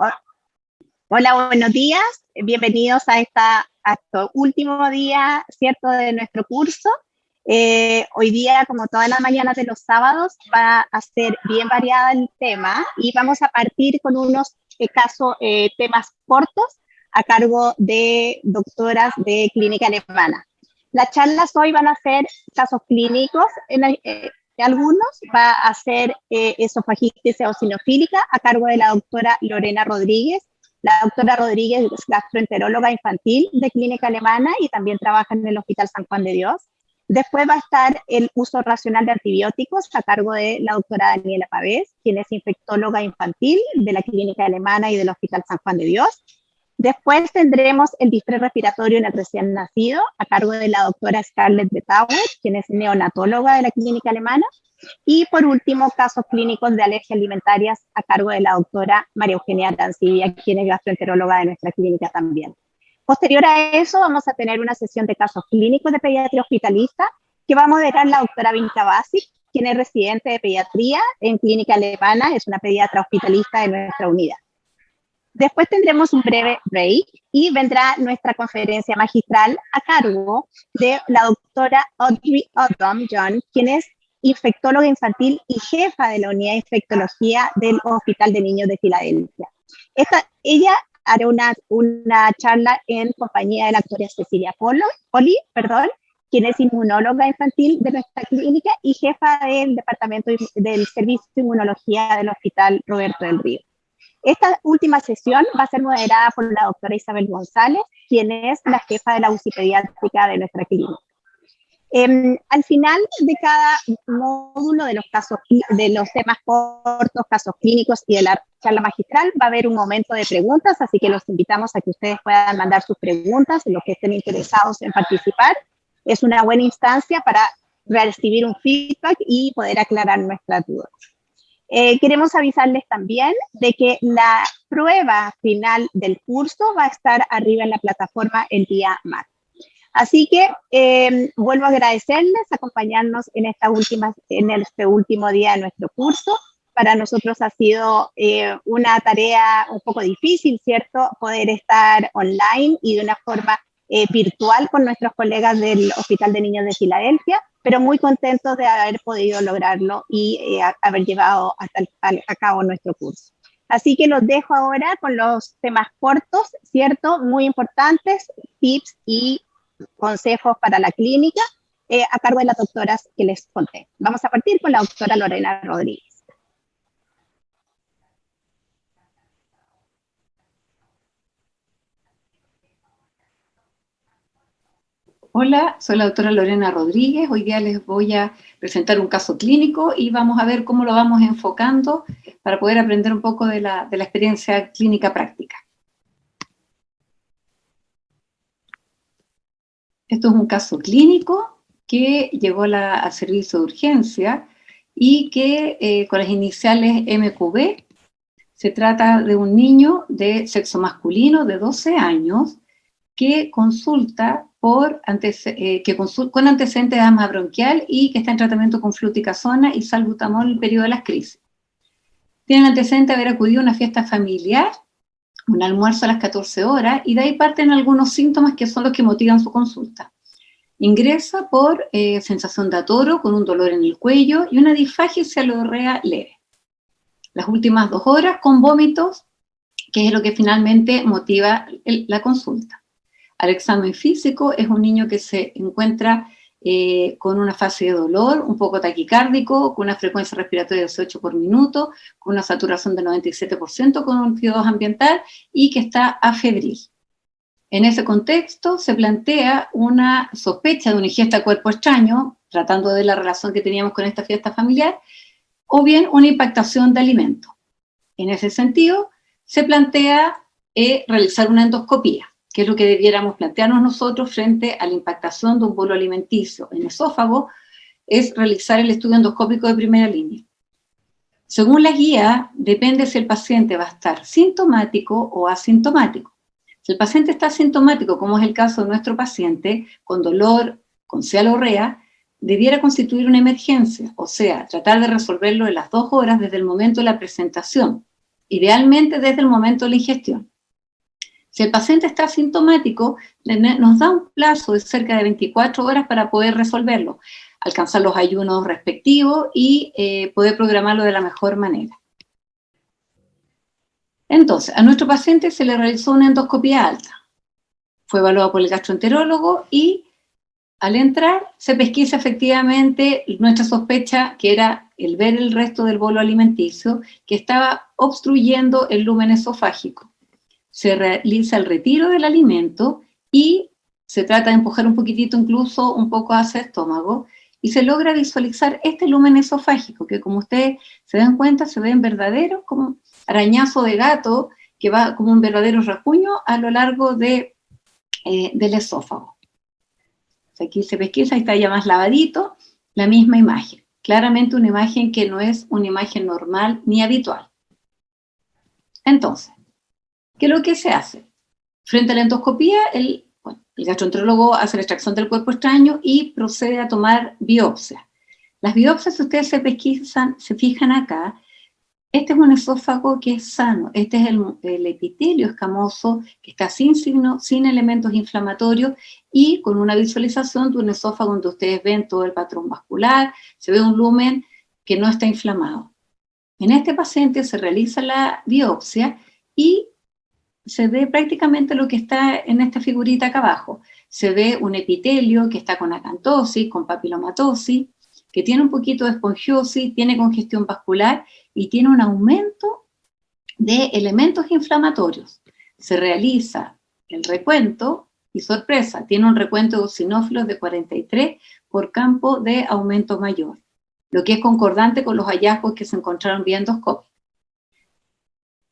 Ho- Hola, buenos días. Bienvenidos a este último día, ¿cierto?, de nuestro curso. Hoy día, como todas las mañanas de los sábados, va a ser bien variada el tema y vamos a partir con unos temas cortos a cargo de doctoras de clínica alemana. Las charlas hoy van a ser casos clínicos, algunos va a ser esofagitis eosinofílica a cargo de la doctora Lorena Rodríguez. La doctora Rodríguez es gastroenteróloga infantil de clínica alemana y también trabaja en el Hospital San Juan de Dios. Después va a estar el uso racional de antibióticos a cargo de la doctora Daniela Pavés, quien es infectóloga infantil de la clínica alemana y del Hospital San Juan de Dios. Después tendremos el distrés respiratorio en el recién nacido a cargo de la doctora Scarlett Betauer, quien es neonatóloga de la clínica alemana. Y por último, casos clínicos de alergias alimentarias a cargo de la doctora María Eugenia Arancibia, quien es gastroenteróloga de nuestra clínica también. Posterior a eso, vamos a tener una sesión de casos clínicos de pediatría hospitalista que va a moderar la doctora Vinca Basic, quien es residente de pediatría en clínica alemana, es una pediatra hospitalista de nuestra unidad. Después tendremos un breve break y vendrá nuestra conferencia magistral a cargo de la doctora Audrey Odom-John, quien es infectóloga infantil y jefa de la unidad de infectología del Hospital de Niños de Filadelfia. Ella hará una charla en compañía de la doctora Cecilia Poli, quien es inmunóloga infantil de nuestra clínica y jefa del departamento del servicio de inmunología del Hospital Roberto del Río. Esta última sesión va a ser moderada por la doctora Isabel González, quien es la jefa de la UCI pediátrica de nuestra clínica. Al final de cada módulo de los temas cortos, casos clínicos y de la charla magistral, va a haber un momento de preguntas, así que los invitamos a que ustedes puedan mandar sus preguntas, los que estén interesados en participar. Es una buena instancia para recibir un feedback y poder aclarar nuestras dudas. Queremos avisarles también de que la prueba final del curso va a estar arriba en la plataforma el día martes. Así que vuelvo a agradecerles acompañarnos en este último día de nuestro curso. Para nosotros ha sido una tarea un poco difícil, ¿cierto?, poder estar online y de una forma virtual con nuestros colegas del Hospital de Niños de Filadelfia, pero muy contentos de haber podido lograrlo y haber llevado a cabo nuestro curso. Así que los dejo ahora con los temas cortos, ¿cierto?, muy importantes, tips y consejos para la clínica, a cargo de las doctoras que les conté. Vamos a partir con la doctora Lorena Rodríguez. Hola, soy la doctora Lorena Rodríguez. Hoy día les voy a presentar un caso clínico y vamos a ver cómo lo vamos enfocando para poder aprender un poco de la experiencia clínica práctica. Esto es un caso clínico que llegó al servicio de urgencia y que con las iniciales MQB se trata de un niño de sexo masculino de 12 años que consulta con antecedentes de asma bronquial y que está en tratamiento con fluticasona y salbutamol en el periodo de las crisis. Tiene el antecedente de haber acudido a una fiesta familiar, un almuerzo a las 14 horas, y de ahí parten algunos síntomas que son los que motivan su consulta. Ingresa por sensación de atoro, con un dolor en el cuello y una disfagia y cefalorrea leve. Las últimas 2 horas con vómitos, que es lo que finalmente motiva la consulta. Al examen físico es un niño que se encuentra con una fase de dolor, un poco taquicárdico, con una frecuencia respiratoria de 18 por minuto, con una saturación del 97%, con un CO2 ambiental y que está afebril. En ese contexto se plantea una sospecha de una ingesta de cuerpo extraño, tratando de la relación que teníamos con esta fiesta familiar, o bien una impactación de alimento. En ese sentido, se plantea realizar una endoscopía, que es lo que debiéramos plantearnos nosotros frente a la impactación de un bolo alimenticio en esófago, es realizar el estudio endoscópico de primera línea. Según la guía, depende si el paciente va a estar sintomático o asintomático. Si el paciente está asintomático, como es el caso de nuestro paciente, con dolor, con cefalorrea, debiera constituir una emergencia, o sea, tratar de resolverlo en las 2 horas desde el momento de la presentación. idealmente desde el momento de la ingestión. Si el paciente está asintomático, nos da un plazo de cerca de 24 horas para poder resolverlo, alcanzar los ayunos respectivos y poder programarlo de la mejor manera. Entonces, a nuestro paciente se le realizó una endoscopia alta. Fue evaluado por el gastroenterólogo y al entrar se pesquisa efectivamente nuestra sospecha, que era el ver el resto del bolo alimenticio que estaba obstruyendo el lumen esofágico. Se realiza el retiro del alimento y se trata de empujar un poquitito, incluso un poco hacia el estómago, y se logra visualizar este lumen esofágico, que como ustedes se dan cuenta, se ven verdaderos como arañazo de gato, que va como un verdadero rasguño a lo largo del esófago. Aquí se pesquisa, ahí está ya más lavadito, la misma imagen. Claramente una imagen que no es una imagen normal ni habitual. Entonces, ¿qué es lo que se hace? Frente a la endoscopía, el gastroenterólogo hace la extracción del cuerpo extraño y procede a tomar biopsia. Las biopsias, si ustedes se pesquisan, se fijan acá, este es un esófago que es sano, este es el epitelio escamoso que está sin signos, sin elementos inflamatorios y con una visualización de un esófago donde ustedes ven todo el patrón vascular, se ve un lumen que no está inflamado. En este paciente se realiza la biopsia y se ve prácticamente lo que está en esta figurita acá abajo. Se ve un epitelio que está con acantosis, con papilomatosis, que tiene un poquito de espongiosis, tiene congestión vascular y tiene un aumento de elementos inflamatorios. Se realiza el recuento y, sorpresa, tiene un recuento de eosinófilos de 43 por campo de aumento mayor, lo que es concordante con los hallazgos que se encontraron vía endoscopia.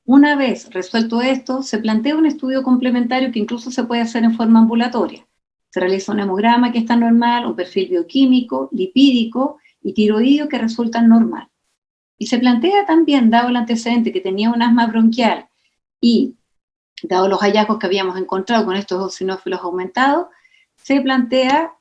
Una vez resuelto esto, se plantea un estudio complementario que incluso se puede hacer en forma ambulatoria. Se realiza un hemograma que está normal, un perfil bioquímico, lipídico y tiroideo que resulta normal. Y se plantea también, dado el antecedente que tenía un asma bronquial y dado los hallazgos que habíamos encontrado con estos eosinófilos aumentados, se plantea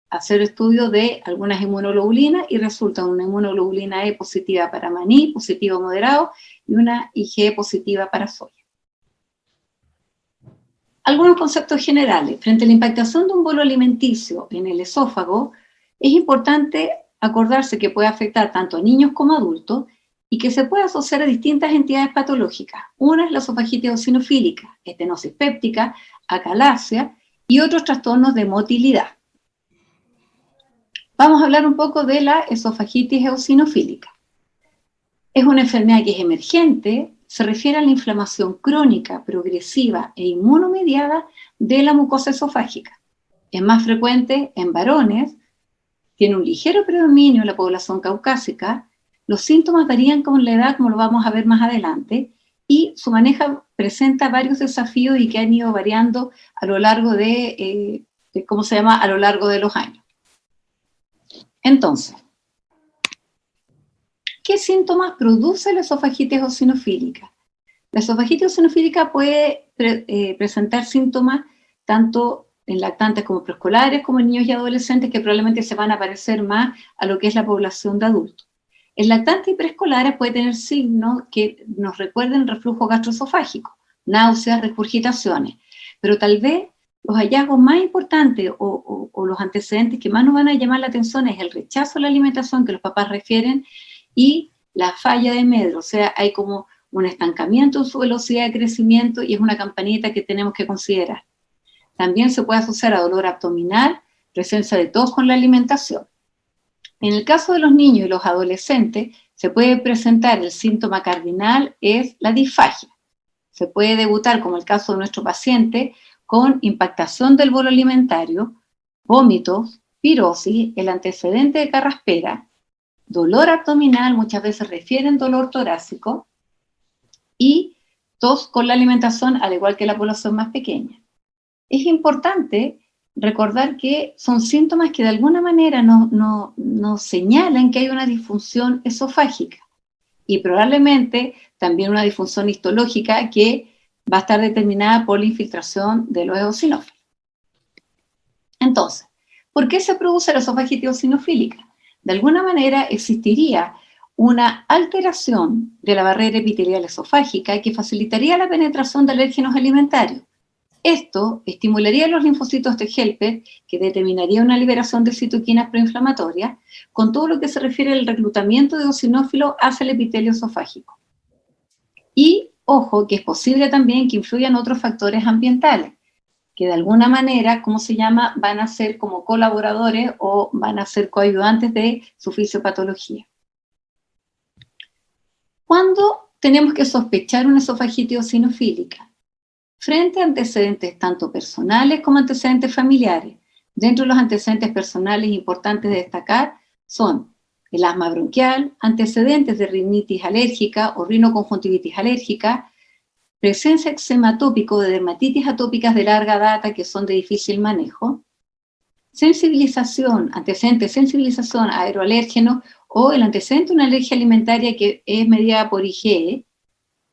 hacer estudio de algunas inmunoglobulinas y resulta una inmunoglobulina E positiva para maní, positivo moderado, y una IgE positiva para soya. Algunos conceptos generales. Frente a la impactación de un bolo alimenticio en el esófago, es importante acordarse que puede afectar tanto a niños como a adultos y que se puede asociar a distintas entidades patológicas. Una es la esofagitis eosinofílica, estenosis péptica, acalasia y otros trastornos de motilidad. Vamos a hablar un poco de la esofagitis eosinofílica. Es una enfermedad que es emergente, se refiere a la inflamación crónica, progresiva e inmunomediada de la mucosa esofágica. Es más frecuente en varones, tiene un ligero predominio en la población caucásica, los síntomas varían con la edad, como lo vamos a ver más adelante, y su manejo presenta varios desafíos y que han ido variando a lo largo a lo largo de los años. Entonces, ¿qué síntomas produce la esofagitis eosinofílica? La esofagitis eosinofílica puede presentar síntomas tanto en lactantes como preescolares, como en niños y adolescentes, que probablemente se van a parecer más a lo que es la población de adultos. En lactantes y preescolares puede tener signos que nos recuerden reflujo gastroesofágico, náuseas, regurgitaciones, pero tal vez los hallazgos más importantes o los antecedentes que más nos van a llamar la atención es el rechazo a la alimentación que los papás refieren y la falla de medro, o sea, hay como un estancamiento en su velocidad de crecimiento y es una campanita que tenemos que considerar. También se puede asociar a dolor abdominal, presencia de tos con la alimentación. En el caso de los niños y los adolescentes, se puede presentar el síntoma cardinal, es la disfagia. Se puede debutar, como el caso de nuestro paciente, con impactación del bolo alimentario, vómitos, pirosis, el antecedente de carraspera, dolor abdominal, muchas veces refieren dolor torácico, y tos con la alimentación, al igual que la población más pequeña. Es importante recordar que son síntomas que de alguna manera nos señalan que hay una disfunción esofágica y probablemente también una disfunción histológica que va a estar determinada por la infiltración de los eosinófilos. Entonces, ¿por qué se produce la esofagitis eosinofílica? De alguna manera existiría una alteración de la barrera epitelial esofágica que facilitaría la penetración de alérgenos alimentarios. Esto estimularía los linfocitos T helper, que determinaría una liberación de citoquinas proinflamatorias, con todo lo que se refiere al reclutamiento de eosinófilos hacia el epitelio esofágico. Y, ojo, que es posible también que influyan otros factores ambientales, que de alguna manera, ¿cómo se llama?, van a ser como colaboradores o van a ser coayudantes de su fisiopatología. ¿Cuándo tenemos que sospechar una esofagitis eosinofílica? Frente a antecedentes tanto personales como antecedentes familiares. Dentro de los antecedentes personales importantes de destacar son el asma bronquial, antecedentes de rinitis alérgica o rinoconjuntivitis alérgica, presencia de eczema atópico, de dermatitis atópicas de larga data que son de difícil manejo, sensibilización, antecedente de sensibilización a aeroalérgenos o el antecedente de una alergia alimentaria que es mediada por IgE,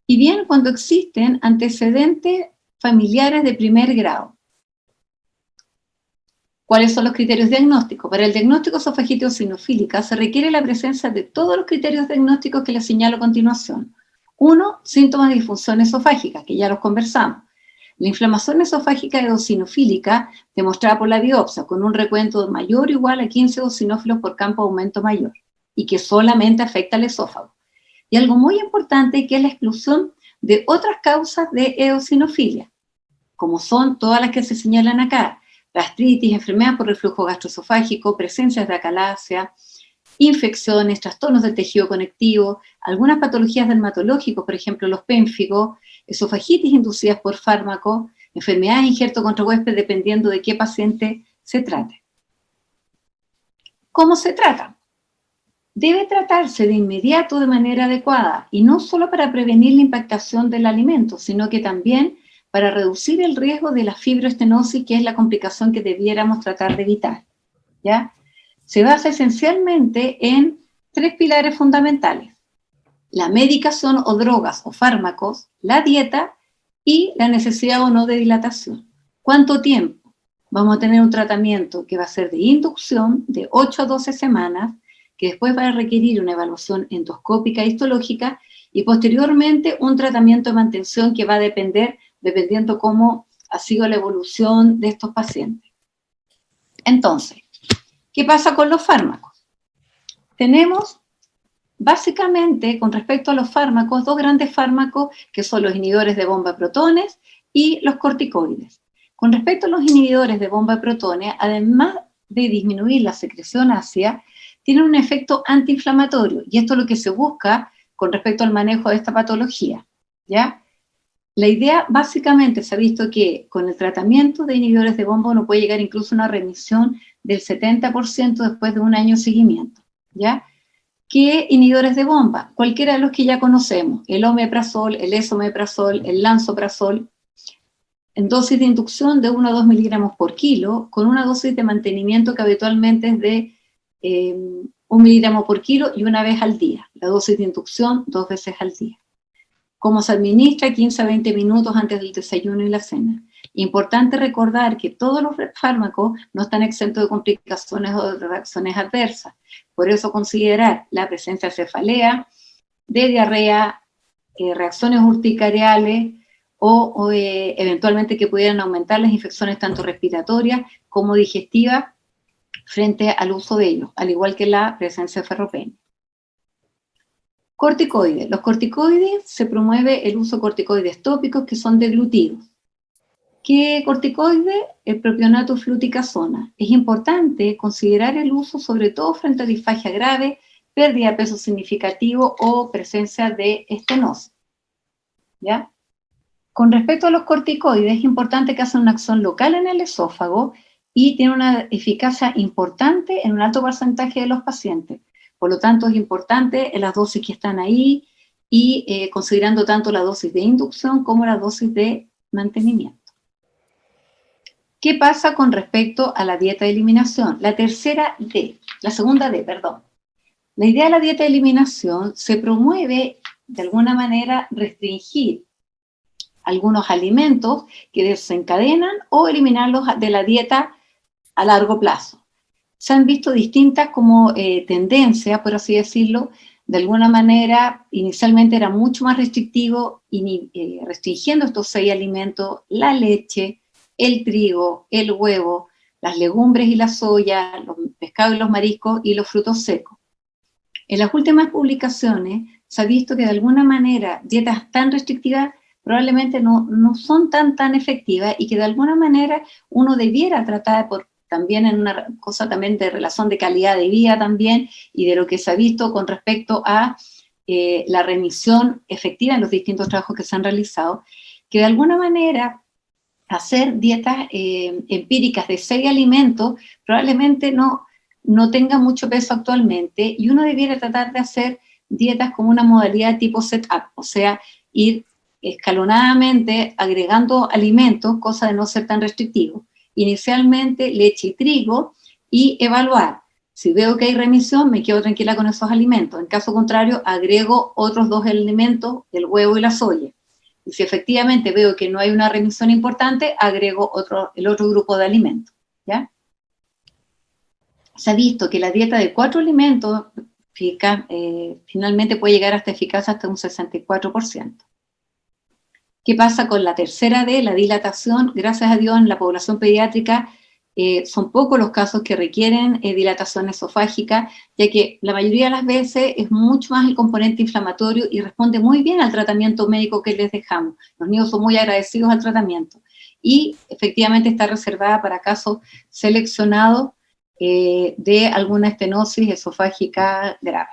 y bien cuando existen antecedentes familiares de primer grado. ¿Cuáles son los criterios diagnósticos? Para el diagnóstico de esofagitis eosinofílica se requiere la presencia de todos los criterios diagnósticos que les señalo a continuación. 1. Síntomas de disfunción esofágica, que ya los conversamos. La inflamación esofágica eosinofílica demostrada por la biopsia, con un recuento mayor o igual a 15 eosinófilos por campo de aumento mayor, y que solamente afecta al esófago. Y algo muy importante que es la exclusión de otras causas de eosinofilia, como son todas las que se señalan acá: gastritis, enfermedad por reflujo gastroesofágico, presencias de acalasia, infecciones, trastornos del tejido conectivo, algunas patologías dermatológicas, por ejemplo los pénfigos, esofagitis inducidas por fármacos, enfermedades injerto contra huésped, dependiendo de qué paciente se trate. ¿Cómo se trata? Debe tratarse de inmediato de manera adecuada, y no solo para prevenir la impactación del alimento, sino que también para reducir el riesgo de la fibroestenosis, que es la complicación que debiéramos tratar de evitar, ¿ya? Se basa esencialmente en 3 pilares fundamentales: la medicación o drogas o fármacos, la dieta y la necesidad o no de dilatación. ¿Cuánto tiempo? Vamos a tener un tratamiento que va a ser de inducción de 8 a 12 semanas, que después va a requerir una evaluación endoscópica e histológica, y posteriormente un tratamiento de mantención que va a depender, dependiendo cómo ha sido la evolución de estos pacientes. Entonces, ¿qué pasa con los fármacos? Tenemos, básicamente, con respecto a los fármacos, 2 grandes fármacos que son los inhibidores de bomba de protones y los corticoides. Con respecto a los inhibidores de bomba de protones, además de disminuir la secreción ácida, tienen un efecto antiinflamatorio, y esto es lo que se busca con respecto al manejo de esta patología, ¿ya? La idea, básicamente, se ha visto que con el tratamiento de inhibidores de bomba uno puede llegar incluso a una remisión del 70% después de un año de seguimiento, ¿ya? ¿Qué inhibidores de bomba? Cualquiera de los que ya conocemos: el omeprazol, el esomeprazol, el lansoprazol, en dosis de inducción de 1 a 2 miligramos por kilo, con una dosis de mantenimiento que habitualmente es de 1 miligramo por kilo y una vez al día. La dosis de inducción 2 veces al día. ¿Cómo se administra? 15 a 20 minutos antes del desayuno y la cena. Importante recordar que todos los fármacos no están exentos de complicaciones o de reacciones adversas. Por eso considerar la presencia de cefalea, de diarrea, reacciones urticariales o eventualmente que pudieran aumentar las infecciones tanto respiratorias como digestivas frente al uso de ellos, al igual que la presencia de ferropenia. Corticoides. Los corticoides, se promueve el uso de corticoides tópicos que son deglutidos. ¿Qué corticoide? El propionato fluticasona. Es importante considerar el uso sobre todo frente a disfagia grave, pérdida de peso significativo o presencia de estenosis, ¿ya? Con respecto a los corticoides, es importante que hacen una acción local en el esófago y tienen una eficacia importante en un alto porcentaje de los pacientes. Por lo tanto, es importante en las dosis que están ahí y considerando tanto la dosis de inducción como la dosis de mantenimiento. ¿Qué pasa con respecto a la dieta de eliminación? La segunda D. La idea de la dieta de eliminación se promueve de alguna manera restringir algunos alimentos que desencadenan o eliminarlos de la dieta a largo plazo. Se han visto distintas como tendencias, por así decirlo, de alguna manera, inicialmente era mucho más restrictivo, restringiendo estos 6 alimentos: la leche, el trigo, el huevo, las legumbres y la soya, los pescados y los mariscos y los frutos secos. En las últimas publicaciones se ha visto que de alguna manera dietas tan restrictivas probablemente no son tan efectivas, y que de alguna manera uno debiera tratar, también en una cosa también de relación de calidad de vida también, y de lo que se ha visto con respecto a la remisión efectiva en los distintos trabajos que se han realizado, que de alguna manera hacer dietas empíricas de 6 alimentos probablemente no tenga mucho peso actualmente, y uno debiera tratar de hacer dietas como una modalidad tipo setup, o sea, ir escalonadamente agregando alimentos, cosa de no ser tan restrictivo. Inicialmente leche y trigo, y evaluar. Si veo que hay remisión, me quedo tranquila con esos alimentos. En caso contrario, agrego otros 2 alimentos, el huevo y la soya. Y si efectivamente veo que no hay una remisión importante, agrego el otro grupo de alimentos, ¿ya? Se ha visto que la dieta de 4 alimentos finalmente puede llegar hasta eficacia hasta un 64%. ¿Qué pasa con la tercera D, la dilatación? Gracias a Dios, en la población pediátrica son pocos los casos que requieren dilatación esofágica, ya que la mayoría de las veces es mucho más el componente inflamatorio y responde muy bien al tratamiento médico que les dejamos. Los niños son muy agradecidos al tratamiento, y efectivamente está reservada para casos seleccionados de alguna estenosis esofágica grave.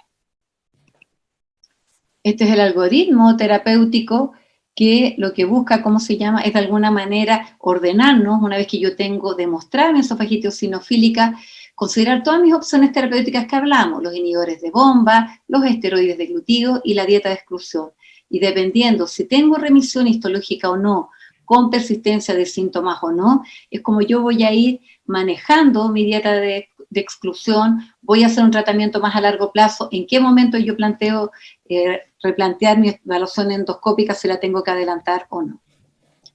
Este es el algoritmo terapéutico que lo que busca, ¿cómo se llama?, es de alguna manera ordenarnos, una vez que yo tengo demostrada mi esofagitis eosinofílica, considerar todas mis opciones terapéuticas que hablamos: los inhibidores de bomba, los esteroides de glutido y la dieta de exclusión. Y dependiendo si tengo remisión histológica o no, con persistencia de síntomas o no, es como yo voy a ir manejando mi dieta de exclusión. Voy a hacer un tratamiento más a largo plazo. ¿En qué momento yo planteo replantear mi evaluación endoscópica, si la tengo que adelantar o no?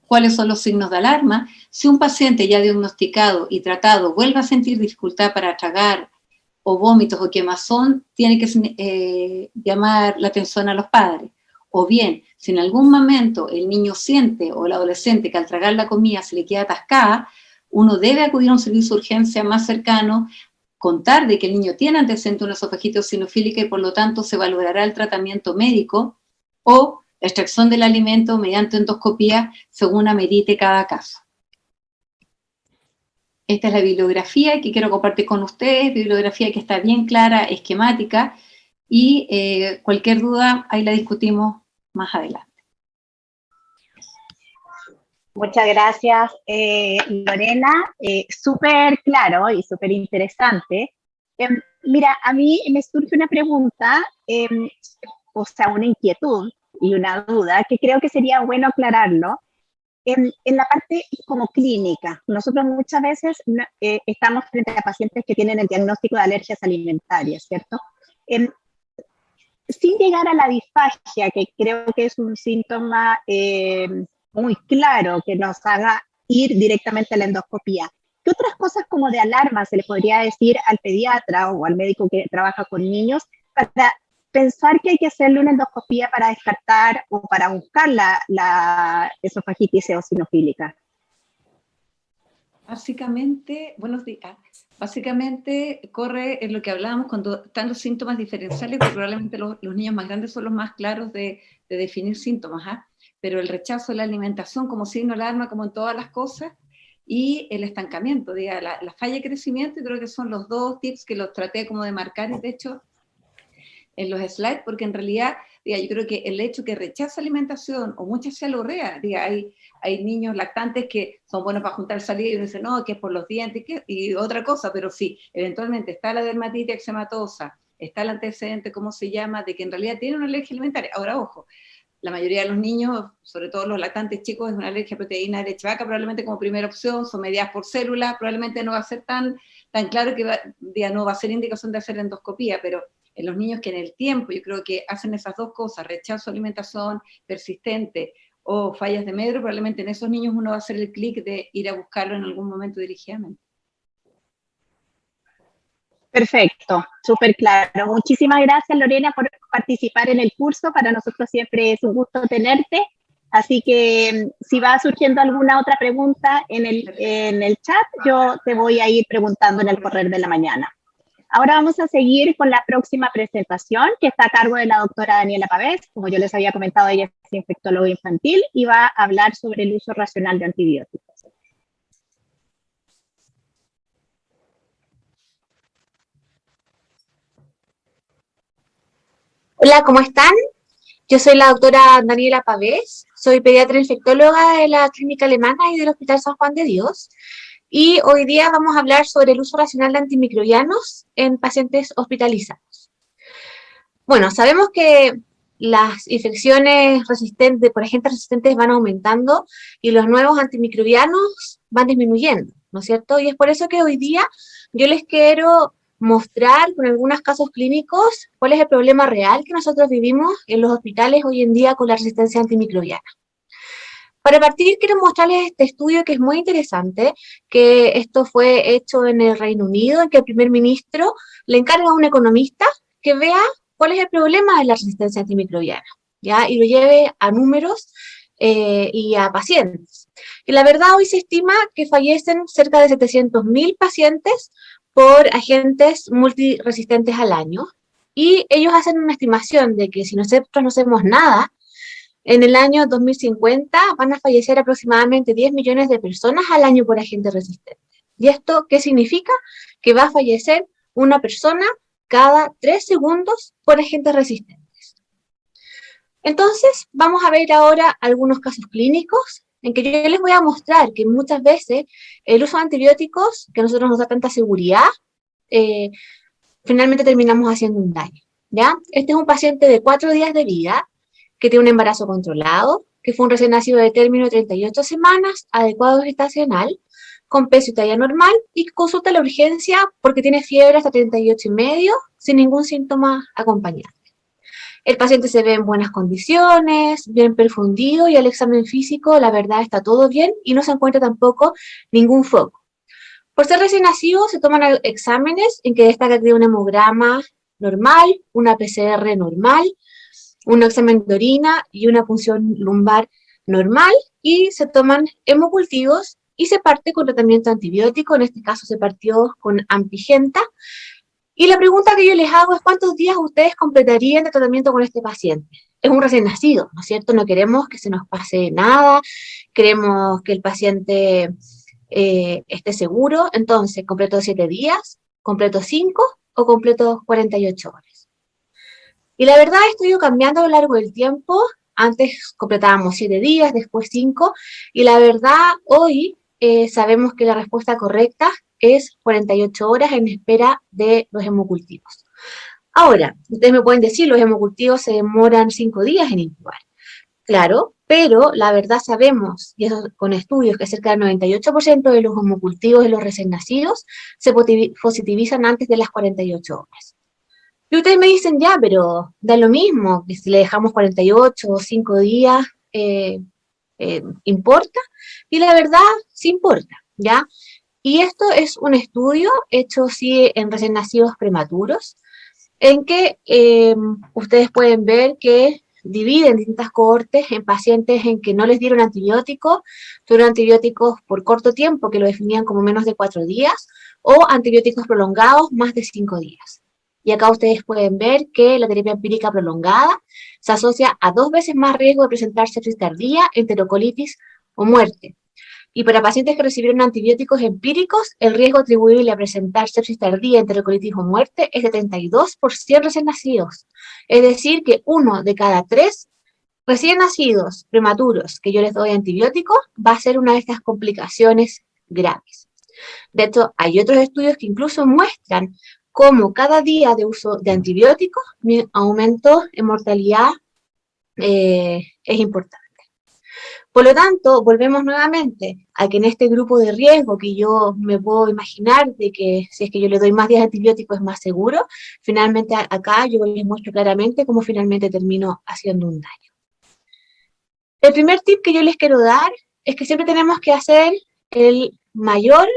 ¿Cuáles son los signos de alarma? Si un paciente ya diagnosticado y tratado vuelve a sentir dificultad para tragar, o vómitos o quemazón, tiene que llamar la atención a los padres. O bien, si en algún momento el niño siente, o el adolescente, que al tragar la comida se le queda atascada, uno debe acudir a un servicio de urgencia más cercano, contar de que el niño tiene antecedente de una esofagitis eosinofílica, y por lo tanto se valorará el tratamiento médico o la extracción del alimento mediante endoscopía, según amerite cada caso. Esta es la bibliografía que quiero compartir con ustedes, bibliografía que está bien clara, esquemática, y cualquier duda ahí la discutimos más adelante. Muchas gracias, Lorena. Súper claro y súper interesante. Mira, a mí me surge una pregunta, o sea, una inquietud y una duda que creo que sería bueno aclararlo. En la parte como clínica, nosotros muchas veces estamos frente a pacientes que tienen el diagnóstico de alergias alimentarias, ¿cierto? Sin llegar a la disfagia, que creo que es un síntoma muy claro que nos haga ir directamente a la endoscopía. ¿Qué otras cosas como de alarma se le podría decir al pediatra o al médico que trabaja con niños para pensar que hay que hacerle una endoscopía para descartar o para buscar la esofagitis eosinofílica? Básicamente, buenos días. Básicamente corre en lo que hablábamos cuando están los síntomas diferenciales, que probablemente los niños más grandes son los más claros de definir síntomas, ¿eh? Pero el rechazo de la alimentación como signo de alarma, como en todas las cosas, y el estancamiento, diga, la falla de crecimiento, y creo que son los 2 tips que los traté como de marcar, y de hecho en los slides, porque en realidad, diga, yo creo que el hecho que rechaza alimentación o mucha cialorrea, diga, hay niños lactantes que son buenos para juntar saliva, y uno dice, no, que es por los dientes, y otra cosa, pero sí, eventualmente está la dermatitis eczematosa, está el antecedente, ¿cómo se llama?, de que en realidad tiene una alergia alimentaria. Ahora, ojo, la mayoría de los niños, sobre todo los lactantes chicos, es una alergia a proteína de leche vaca, probablemente como primera opción, son mediadas por células, probablemente no va a ser tan claro que no va a ser indicación de hacer endoscopía, pero en los niños que en el tiempo, yo creo que hacen esas 2 cosas, rechazo a alimentación persistente o fallas de medro, probablemente en esos niños uno va a hacer el clic de ir a buscarlo en algún momento dirigidamente. Perfecto, súper claro. Muchísimas gracias, Lorena, por participar en el curso. Para nosotros siempre es un gusto tenerte. Así que si va surgiendo alguna otra pregunta en el chat, yo te voy a ir preguntando en el correr de la mañana. Ahora vamos a seguir con la próxima presentación, que está a cargo de la doctora Daniela Pavés. Como yo les había comentado, ella es infectóloga infantil y va a hablar sobre el uso racional de antibióticos. Hola, ¿cómo están? Yo soy la doctora Daniela Pavés, soy pediatra infectóloga de la Clínica Alemana y del Hospital San Juan de Dios. Y hoy día vamos a hablar sobre el uso racional de antimicrobianos en pacientes hospitalizados. Bueno, sabemos que las infecciones resistentes, por agentes resistentes van aumentando y los nuevos antimicrobianos van disminuyendo, ¿no es cierto? Y es por eso que hoy día yo les quiero mostrar con algunos casos clínicos cuál es el problema real que nosotros vivimos en los hospitales hoy en día con la resistencia antimicrobiana. Para partir, quiero mostrarles este estudio que es muy interesante, que esto fue hecho en el Reino Unido, en que el primer ministro le encarga a un economista que vea cuál es el problema de la resistencia antimicrobiana, ¿ya? Y lo lleve a números y a pacientes. Y la verdad, hoy se estima que fallecen cerca de 700.000 pacientes por agentes multiresistentes al año, y ellos hacen una estimación de que si nosotros no hacemos nada, en el año 2050 van a fallecer aproximadamente 10 millones de personas al año por agentes resistentes. ¿Y esto qué significa? Que va a fallecer una persona cada 3 segundos por agentes resistentes. Entonces, vamos a ver ahora algunos casos clínicos en que yo les voy a mostrar que muchas veces el uso de antibióticos, que a nosotros nos da tanta seguridad, finalmente terminamos haciendo un daño, ¿ya? Este es un paciente de 4 días de vida, que tiene un embarazo controlado, que fue un recién nacido de término de 38 semanas, adecuado gestacional, con peso y talla normal, y consulta a la urgencia porque tiene fiebre hasta 38,5, sin ningún síntoma acompañante. El paciente se ve en buenas condiciones, bien perfundido, y al examen físico la verdad está todo bien y no se encuentra tampoco ningún foco. Por ser recién nacido se toman exámenes en que destaca que tiene un hemograma normal, una PCR normal, un examen de orina y una punción lumbar normal, y se toman hemocultivos y se parte con tratamiento antibiótico. En este caso se partió con ampigenta. Y la pregunta que yo les hago es: ¿cuántos días ustedes completarían de tratamiento con este paciente? Es un recién nacido, ¿no es cierto? No queremos que se nos pase nada, queremos que el paciente esté seguro. Entonces, ¿completo 7 días, completo 5 o completo 48 horas? Y la verdad, esto ha ido cambiando a lo largo del tiempo. Antes completábamos 7 días, después 5, y la verdad, hoy sabemos que la respuesta correcta es 48 horas en espera de los hemocultivos. Ahora, ustedes me pueden decir, los hemocultivos se demoran 5 días en incubar. Claro, pero la verdad sabemos, y eso con estudios, que cerca del 98% de los hemocultivos de los recién nacidos se positivizan antes de las 48 horas. Y ustedes me dicen, ya, pero da lo mismo, que si le dejamos 48 o 5 días, ¿importa? Y la verdad, sí importa, ¿ya? Y esto es un estudio hecho, sí, en recién nacidos prematuros, en que ustedes pueden ver que dividen distintas cohortes en pacientes en que no les dieron antibióticos, tuvieron antibióticos por corto tiempo, que lo definían como menos de 4 días, o antibióticos prolongados, más de 5 días. Y acá ustedes pueden ver que la terapia empírica prolongada se asocia a 2 veces más riesgo de presentar sepsis tardía, enterocolitis o muerte. Y para pacientes que recibieron antibióticos empíricos, el riesgo atribuible a presentar sepsis tardía, enterocolitis o muerte es de 32% recién nacidos. Es decir, que 1 de cada 3 recién nacidos prematuros que yo les doy antibióticos va a ser una de estas complicaciones graves. De hecho, hay otros estudios que incluso muestran cómo cada día de uso de antibióticos mi aumento en mortalidad es importante. Por lo tanto, volvemos nuevamente a que en este grupo de riesgo que yo me puedo imaginar de que si es que yo le doy más días de antibióticos es más seguro, finalmente acá yo les muestro claramente cómo finalmente termino haciendo un daño. El primer tip que yo les quiero dar es que siempre tenemos que hacer el mayor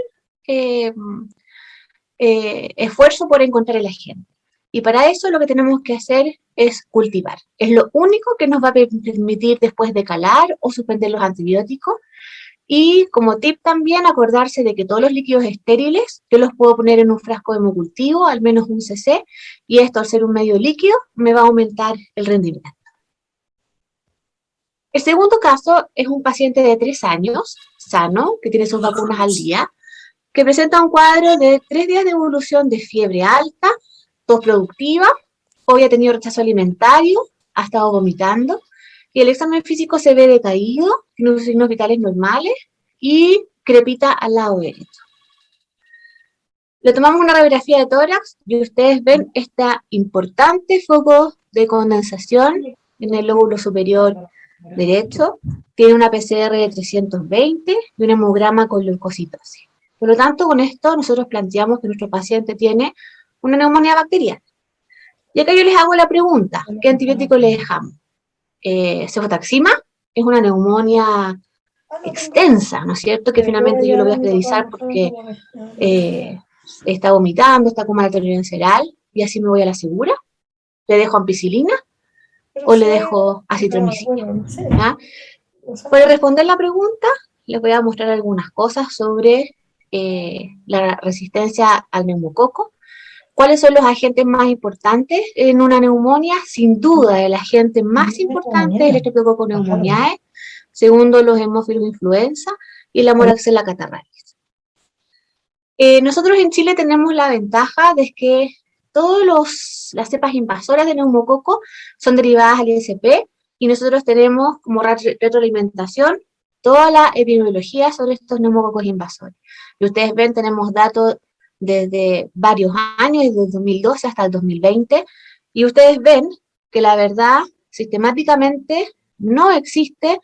esfuerzo por encontrar el agente. Y para eso lo que tenemos que hacer es cultivar. Es lo único que nos va a permitir después decalar o suspender los antibióticos. Y como tip también acordarse de que todos los líquidos estériles yo los puedo poner en un frasco de hemocultivo, al menos 1 cc, y esto al ser un medio líquido me va a aumentar el rendimiento. El segundo caso es un paciente de 3 años, sano, que tiene sus vacunas al día, que presenta un cuadro de 3 días de evolución de fiebre alta, tos productiva, hoy ha tenido rechazo alimentario, ha estado vomitando, y el examen físico se ve decaído, tiene unos signos vitales normales y crepita al lado derecho. Le tomamos una radiografía de tórax y ustedes ven este importante foco de condensación en el lóbulo superior derecho, tiene una PCR de 320 y un hemograma con leucocitosis. Por lo tanto, con esto nosotros planteamos que nuestro paciente tiene una neumonía bacteriana. Y acá yo les hago la pregunta, ¿qué antibiótico le dejamos? Cefotaxima es una neumonía extensa, ¿no es cierto? Que finalmente yo lo voy a hospitalizar porque está vomitando, está con mala tolerancia oral, y así me voy a la segura. ¿Le dejo ampicilina o le dejo acitromicina? ¿Ya? Para responder la pregunta, les voy a mostrar algunas cosas sobre la resistencia al neumococo. ¿Cuáles son los agentes más importantes en una neumonía? Sin duda, el agente más importante es el Streptococcus pneumoniae, segundo los hemófilos influenza y la Moraxella catarrhalis. Nosotros en Chile tenemos la ventaja de que todas las cepas invasoras de neumococo son derivadas al ISP y nosotros tenemos como retroalimentación toda la epidemiología sobre estos neumococos invasores. Y ustedes ven, tenemos datos desde varios años, desde el 2012 hasta el 2020, y ustedes ven que la verdad, sistemáticamente, no existe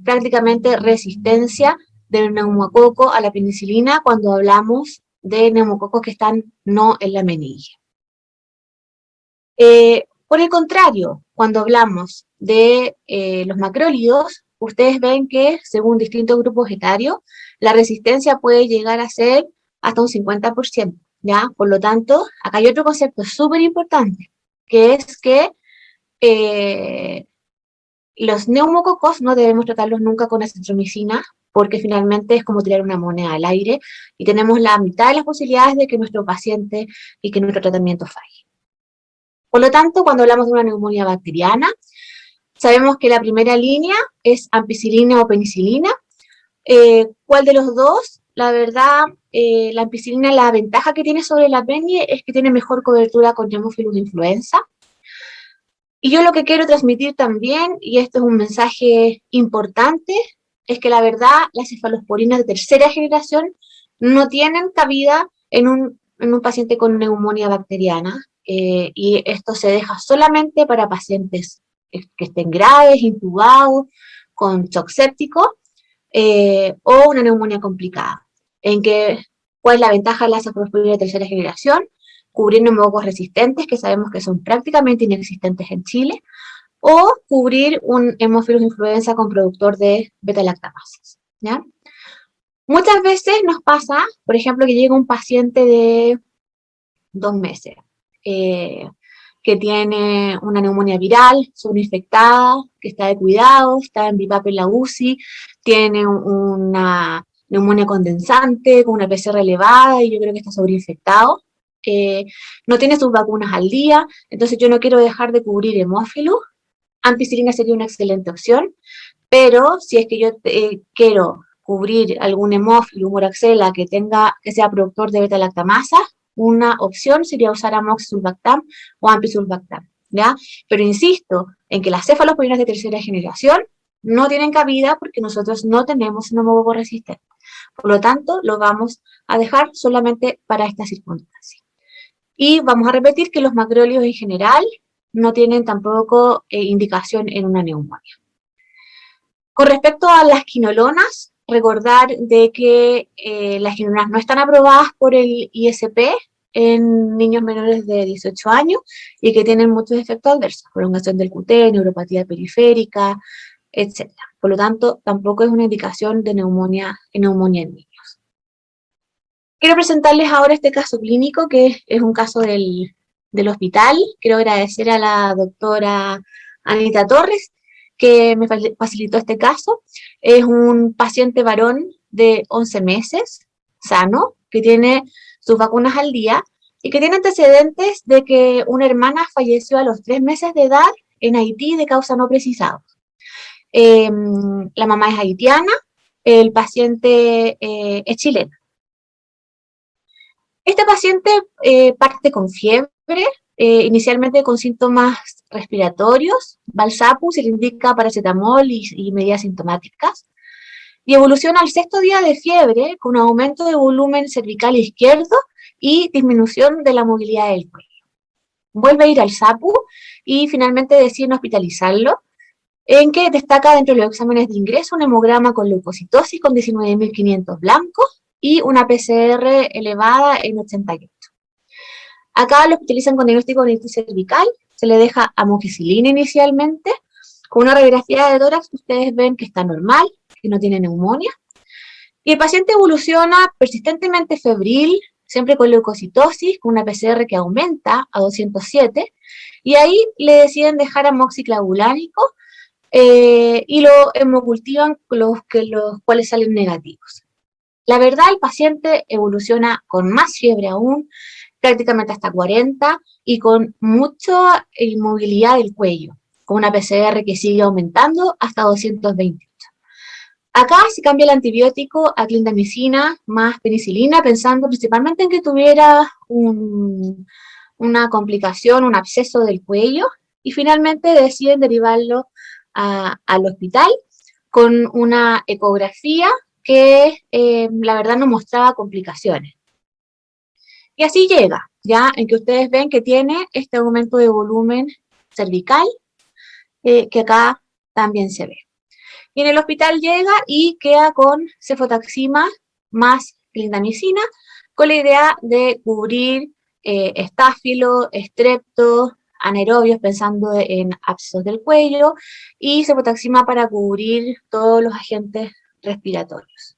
prácticamente resistencia del neumococo a la penicilina cuando hablamos de neumococos que están no en la menilla. Por el contrario, cuando hablamos de los macrólidos, ustedes ven que, según distintos grupos etarios, la resistencia puede llegar a ser hasta un 50%, ¿ya? Por lo tanto, acá hay otro concepto súper importante, que es que los neumococos no debemos tratarlos nunca con acitromicina, porque finalmente es como tirar una moneda al aire, y tenemos la mitad de las posibilidades de que nuestro paciente y que nuestro tratamiento falle. Por lo tanto, cuando hablamos de una neumonía bacteriana, sabemos que la primera línea es ampicilina o penicilina. ¿Cuál de los dos? La verdad, la ampicilina, la ventaja que tiene sobre la peni es que tiene mejor cobertura con Haemophilus influenza. Y yo lo que quiero transmitir también, y esto es un mensaje importante, es que la verdad las cefalosporinas de tercera generación no tienen cabida en un paciente con neumonía bacteriana, y esto se deja solamente para pacientes que estén graves, intubados, con shock séptico, o una neumonía complicada. ¿Cuál es la ventaja de la cefalosporina de tercera generación? Cubrir neumococos resistentes, que sabemos que son prácticamente inexistentes en Chile, o cubrir un Haemophilus influenza con productor de beta-lactamases, ¿ya? Muchas veces nos pasa, por ejemplo, que llega un paciente de 2 meses, que tiene una neumonía viral, subinfectada, que está de cuidado, está en BiPAP en la UCI, tiene una neumonía condensante, con una PCR elevada, y yo creo que está sobreinfectado. No tiene sus vacunas al día, entonces yo no quiero dejar de cubrir hemófilos. Ampicilina sería una excelente opción, pero si es que yo quiero cubrir algún hemófilo, moraxella que sea productor de beta-lactamasa, una opción sería usar amoxicillin o ampicillin, ¿ya? Pero insisto en que las cefalosporinas de tercera generación no tienen cabida porque nosotros no tenemos neumococo resistente. Por lo tanto, lo vamos a dejar solamente para esta circunstancia. Y vamos a repetir que los macrólidos en general no tienen tampoco indicación en una neumonía. Con respecto a las quinolonas, recordar de que las quinolonas no están aprobadas por el ISP en niños menores de 18 años y que tienen muchos efectos adversos, prolongación del QT, neuropatía periférica, etc. Por lo tanto, tampoco es una indicación de neumonía en niños. Quiero presentarles ahora este caso clínico, que es un caso del hospital. Quiero agradecer a la doctora Anita Torres, que me facilitó este caso. Es un paciente varón de 11 meses, sano, que tiene sus vacunas al día y que tiene antecedentes de que una hermana falleció a los 3 meses de edad en Haití de causa no precisada. La mamá es haitiana, el paciente es chileno. Este paciente parte con fiebre, inicialmente con síntomas respiratorios, Valsapu se le indica paracetamol y medidas sintomáticas, y evoluciona al 6.º día de fiebre con un aumento de volumen cervical izquierdo y disminución de la movilidad del cuello. Vuelve a ir al SAPU y finalmente deciden hospitalizarlo, en que destaca dentro de los exámenes de ingreso un hemograma con leucocitosis con 19.500 blancos y una PCR elevada en 88. Acá lo hospitalizan con diagnóstico de otitis cervical, se le deja amoxicilina inicialmente, con una radiografía de tórax que ustedes ven que está normal, que no tiene neumonía, y el paciente evoluciona persistentemente febril, siempre con leucocitosis, con una PCR que aumenta a 207, y ahí le deciden dejar amoxiclavulánico y lo hemocultivan los cuales salen negativos. La verdad, el paciente evoluciona con más fiebre aún, prácticamente hasta 40, y con mucha inmovilidad del cuello, con una PCR que sigue aumentando hasta 228. Acá se cambia el antibiótico a clindamicina más penicilina, pensando principalmente en que tuviera una complicación, un absceso del cuello, y finalmente deciden derivarlo al hospital con una ecografía que la verdad no mostraba complicaciones. Y así llega, ya en que ustedes ven que tiene este aumento de volumen cervical, que acá también se ve. Y en el hospital llega y queda con cefotaxima más clindamicina, con la idea de cubrir estáfilo, estrepto, anaerobios, pensando en abscesos del cuello, y cefotaxima para cubrir todos los agentes respiratorios.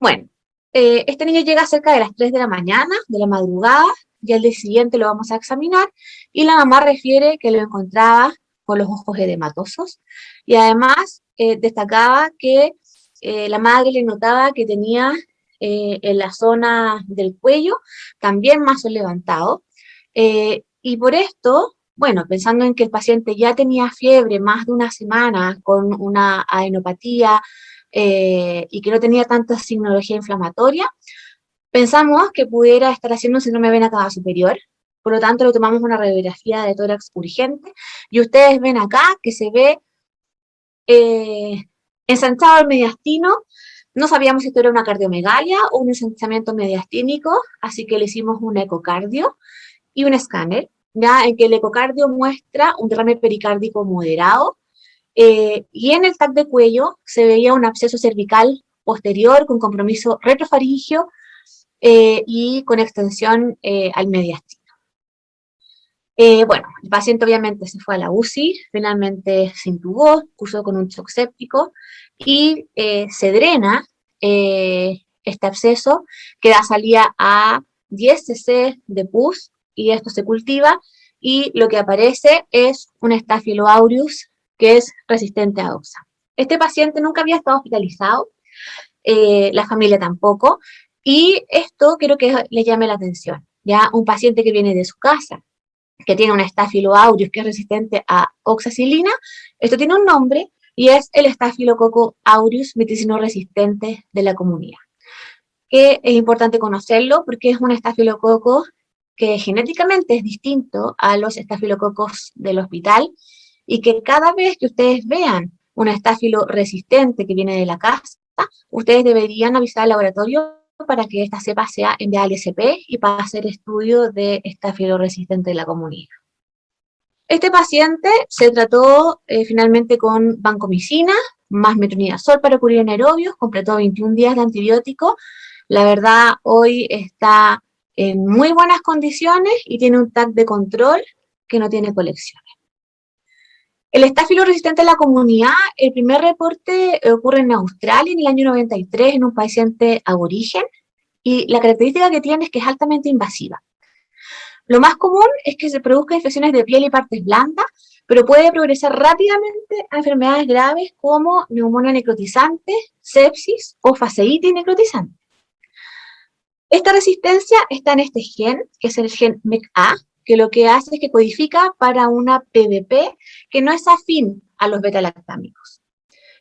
Bueno, este niño llega cerca de las 3 de la mañana, de la madrugada, y al día siguiente lo vamos a examinar, y la mamá refiere que lo encontraba con los ojos edematosos, y además destacaba que la madre le notaba que tenía en la zona del cuello también mazo levantado, y por esto, bueno, pensando en que el paciente ya tenía fiebre más de una semana con una adenopatía y que no tenía tanta signología inflamatoria, pensamos que pudiera estar haciendo un síndrome de vena cava superior. Por lo tanto, le tomamos una radiografía de tórax urgente, y ustedes ven acá que se ve ensanchado el mediastino. No sabíamos si esto era una cardiomegalia o un ensanchamiento mediastínico, así que le hicimos un ecocardio y un escáner, ya en que el ecocardio muestra un derrame pericárdico moderado, y en el TAC de cuello se veía un absceso cervical posterior con compromiso retrofaringio y con extensión al mediastino. Bueno, el paciente obviamente se fue a la UCI, finalmente se intubó, cursó con un shock séptico y se drena este absceso, que da salida a 10 cc de pus, y esto se cultiva, y lo que aparece es un Staphylo aureus que es resistente a oxa. Este paciente nunca había estado hospitalizado, la familia tampoco, y esto quiero que les llame la atención. Ya un paciente que viene de su casa, que tiene un Staphylo aureus que es resistente a oxacilina, esto tiene un nombre y es el Staphylococcus aureus meticino resistente de la comunidad. Que es importante conocerlo porque es un estafilococo que genéticamente es distinto a los estafilococos del hospital, y que cada vez que ustedes vean un estáfilo resistente que viene de la casa, ustedes deberían avisar al laboratorio para que esta cepa sea enviada al ISP y para hacer estudio de estáfilo resistente de la comunidad. Este paciente se trató finalmente con vancomicina, más metronidazol para cubrir anaerobios, completó 21 días de antibiótico. La verdad, hoy está en muy buenas condiciones y tiene un TAC de control que no tiene colecciones. El estáfilo resistente en la comunidad, el primer reporte ocurre en Australia en el año 93 en un paciente aborigen, y la característica que tiene es que es altamente invasiva. Lo más común es que se produzcan infecciones de piel y partes blandas, pero puede progresar rápidamente a enfermedades graves como neumonía necrotizante, sepsis o fasciitis necrotizante. Esta resistencia está en este gen, que es el gen MECA, que lo que hace es que codifica para una PDP que no es afín a los beta-lactámicos.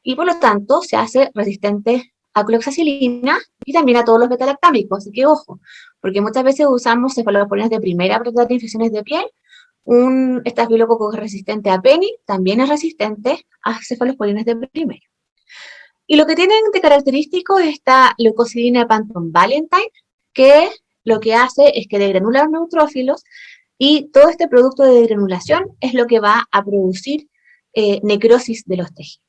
Y por lo tanto se hace resistente a cloxacilina y también a todos los beta-lactámicos. Así que ojo, porque muchas veces usamos cefalosporinas de primera para tratar infecciones de piel. Un estafilococo que es resistente a PENI también es resistente a cefalosporinas de primera. Y lo que tienen de característico es esta leucocidina de Panton Valentine, que lo que hace es que degranula los neutrófilos y todo este producto de degranulación es lo que va a producir necrosis de los tejidos.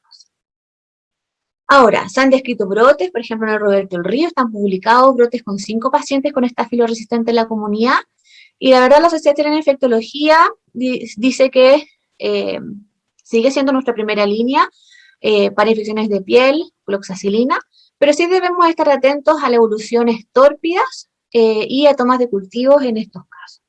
Ahora, se han descrito brotes, por ejemplo en el Roberto del Río, están publicados brotes con 5 pacientes con estafilo resistente en la comunidad, y la verdad la Sociedad Chilena de Infectología dice que sigue siendo nuestra primera línea para infecciones de piel, cloxacilina, pero sí debemos estar atentos a las evoluciones tórpidas y a tomas de cultivos en estos casos.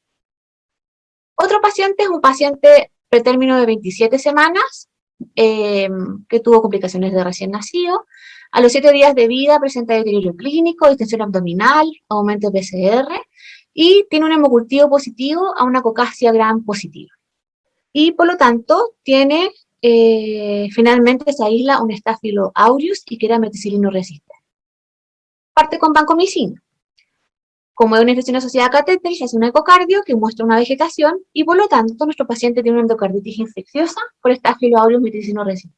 Otro paciente es un paciente pretérmino de 27 semanas, que tuvo complicaciones de recién nacido. A los 7 días de vida presenta deterioro clínico, distensión abdominal, aumento de PCR y tiene un hemocultivo positivo a una Caucasia gram positiva. Y por lo tanto tiene, finalmente se aísla un Staphylo aureus y que era meticilino resistente. Parte con vancomicina. Como es una infección asociada a catéter, se hace un ecocardio que muestra una vegetación y por lo tanto nuestro paciente tiene una endocarditis infecciosa por Staphylo aureus meticilino resistente.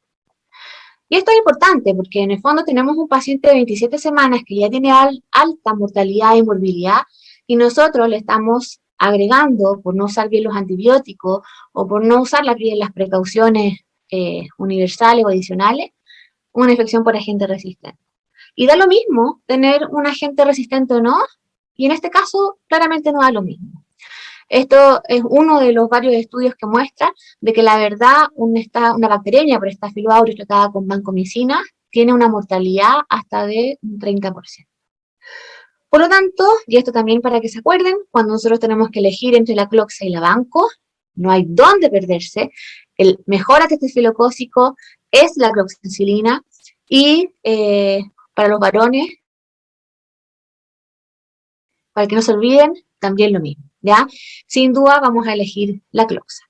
Y esto es importante porque en el fondo tenemos un paciente de 27 semanas que ya tiene alta mortalidad y morbilidad y nosotros le estamos agregando, por no usar bien los antibióticos o por no usar las precauciones universales o adicionales, una infección por agente resistente. Y da lo mismo tener un agente resistente o no, y en este caso claramente no da lo mismo. Esto es uno de los varios estudios que muestra de que la verdad una bacteriemia por Staphylo aureus tratada con vancomicina tiene una mortalidad hasta de un 30%. Por lo tanto, y esto también para que se acuerden, cuando nosotros tenemos que elegir entre la cloxa y la vanco, no hay dónde perderse. El mejor antiestafilocócico es la cloxacilina y para los varones, para que no se olviden, también lo mismo, ¿ya? Sin duda vamos a elegir la cloxa.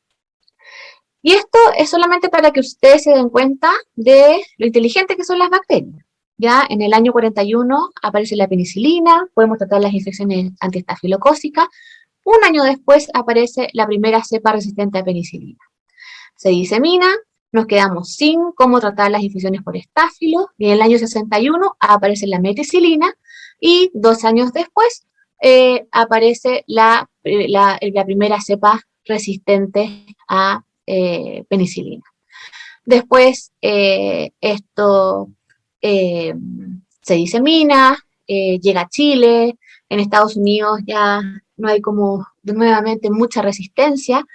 Y esto es solamente para que ustedes se den cuenta de lo inteligente que son las bacterias. Ya en el año 41 aparece la penicilina, podemos tratar las infecciones antiestafilocócicas. Un año después aparece la primera cepa resistente a penicilina. Se disemina, nos quedamos sin cómo tratar las infecciones por estáfilo, y en el año 61 aparece la meticilina, y 2 años después aparece la primera cepa resistente a penicilina. Después esto se disemina, llega a Chile, en Estados Unidos ya no hay como nuevamente mucha resistencia,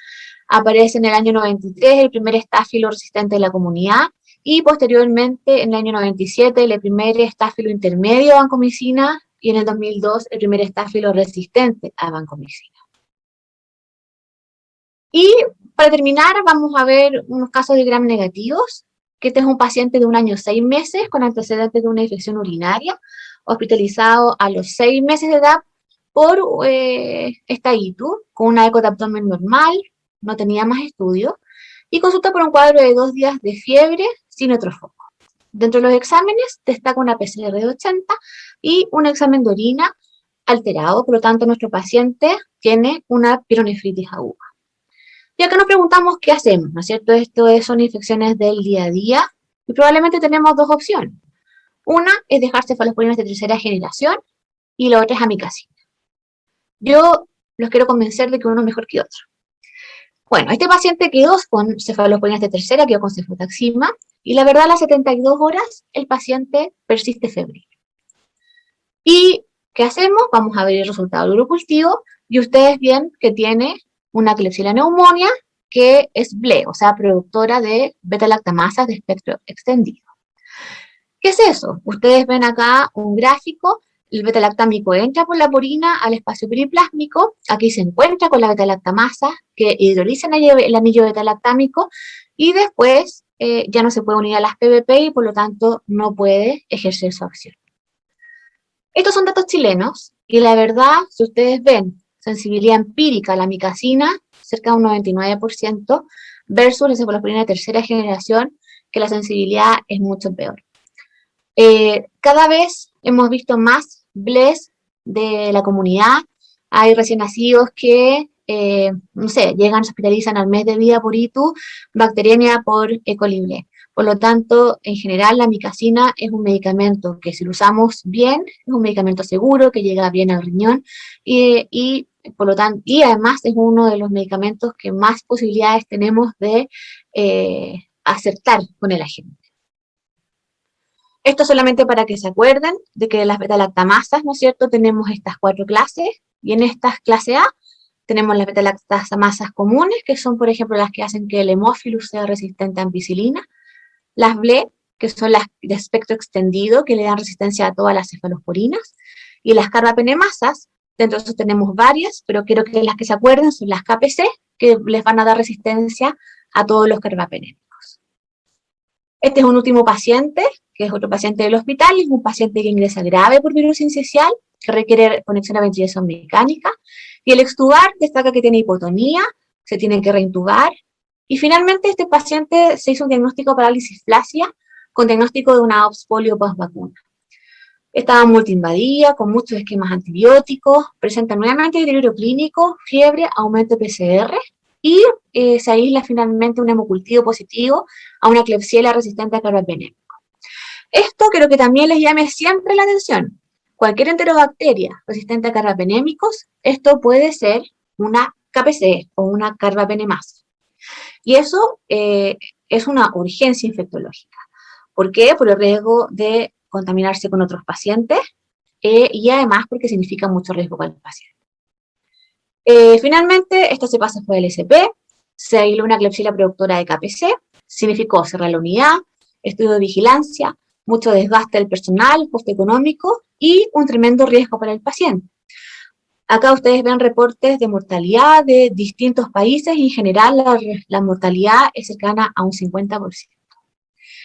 aparece en el año 93 el primer estáfilo resistente de la comunidad y posteriormente en el año 97 el primer estáfilo intermedio a vancomicina y en el 2002 el primer estáfilo resistente a vancomicina. Y para terminar vamos a ver unos casos de gram negativos, que este es un paciente de 1 año 6 meses con antecedentes de una infección urinaria, hospitalizado a los 6 meses de edad por esta ITU, con una eco de abdomen normal, no tenía más estudios, y consulta por un cuadro de 2 días de fiebre sin otro foco. Dentro de los exámenes destaca una PCR de 80 y un examen de orina alterado, por lo tanto nuestro paciente tiene una pielonefritis aguda. Y acá nos preguntamos qué hacemos, ¿no es cierto? Son infecciones del día a día y probablemente tenemos 2 opciones. Una es dejar cefalosporinas de tercera generación y la otra es amicacina. Yo los quiero convencer de que uno es mejor que otro. Bueno, este paciente quedó con cefalosporinas de tercera, quedó con cefotaxima, y la verdad a las 72 horas el paciente persiste febril. ¿Y qué hacemos? Vamos a ver el resultado del urocultivo, y ustedes ven que tiene una Klebsiella pneumoniae que es BLE, o sea, productora de beta-lactamasas de espectro extendido. ¿Qué es eso? Ustedes ven acá un gráfico, el beta-lactámico entra por la purina al espacio periplásmico, aquí se encuentra con la beta-lactamasa que hidroliza el anillo beta-lactámico y después ya no se puede unir a las PBP y por lo tanto no puede ejercer su acción. Estos son datos chilenos y la verdad, si ustedes ven sensibilidad empírica a la amicacina, cerca de un 99%, versus la cefalosporina de tercera generación, que la sensibilidad es mucho peor. Cada vez hemos visto más BLES de la comunidad. Hay recién nacidos que, no sé, llegan, se hospitalizan al mes de vida por ITU, bacteriemia por E. coli BLE. Por lo tanto, en general, la amicacina es un medicamento que si lo usamos bien, es un medicamento seguro, que llega bien al riñón y por lo tanto, y además es uno de los medicamentos que más posibilidades tenemos de acertar con el agente. Esto solamente para que se acuerden de que las beta-lactamasas, ¿no es cierto?, tenemos estas 4 clases, y en estas clase A tenemos las beta-lactamasas comunes, que son, por ejemplo, las que hacen que el hemófilus sea resistente a ampicilina, las BLE, que son las de espectro extendido, que le dan resistencia a todas las cefalosporinas, y las carbapenemasas, dentro de eso tenemos varias, pero quiero que las que se acuerden son las KPC, que les van a dar resistencia a todos los carbapenémicos. Este es un último paciente, que es otro paciente del hospital, es un paciente que ingresa grave por virus sincicial, que requiere conexión a ventilación mecánica, y el extubar destaca que tiene hipotonía, se tiene que reintubar, y finalmente este paciente se hizo un diagnóstico de parálisis flácida, con diagnóstico de una OPS polio post-vacuna. Estaba multiinvadida, con muchos esquemas antibióticos, presenta nuevamente deterioro clínico, fiebre, aumento de PCR, y se aísla finalmente un hemocultivo positivo a una Klebsiella resistente a carbapenémico. Esto creo que también les llame siempre la atención. Cualquier enterobacteria resistente a carbapenémicos, esto puede ser una KPC o una carbapenemasa. Y eso es una urgencia infectológica. ¿Por qué? Por el riesgo de contaminarse con otros pacientes y además porque significa mucho riesgo para el paciente. Finalmente, esta se pasa por el SP, se aisló una Klebsiella productora de KPC, significó cerrar la unidad, estudio de vigilancia, mucho desgaste del personal, costo económico y un tremendo riesgo para el paciente. Acá ustedes ven reportes de mortalidad de distintos países y en general la mortalidad es cercana a un 50%.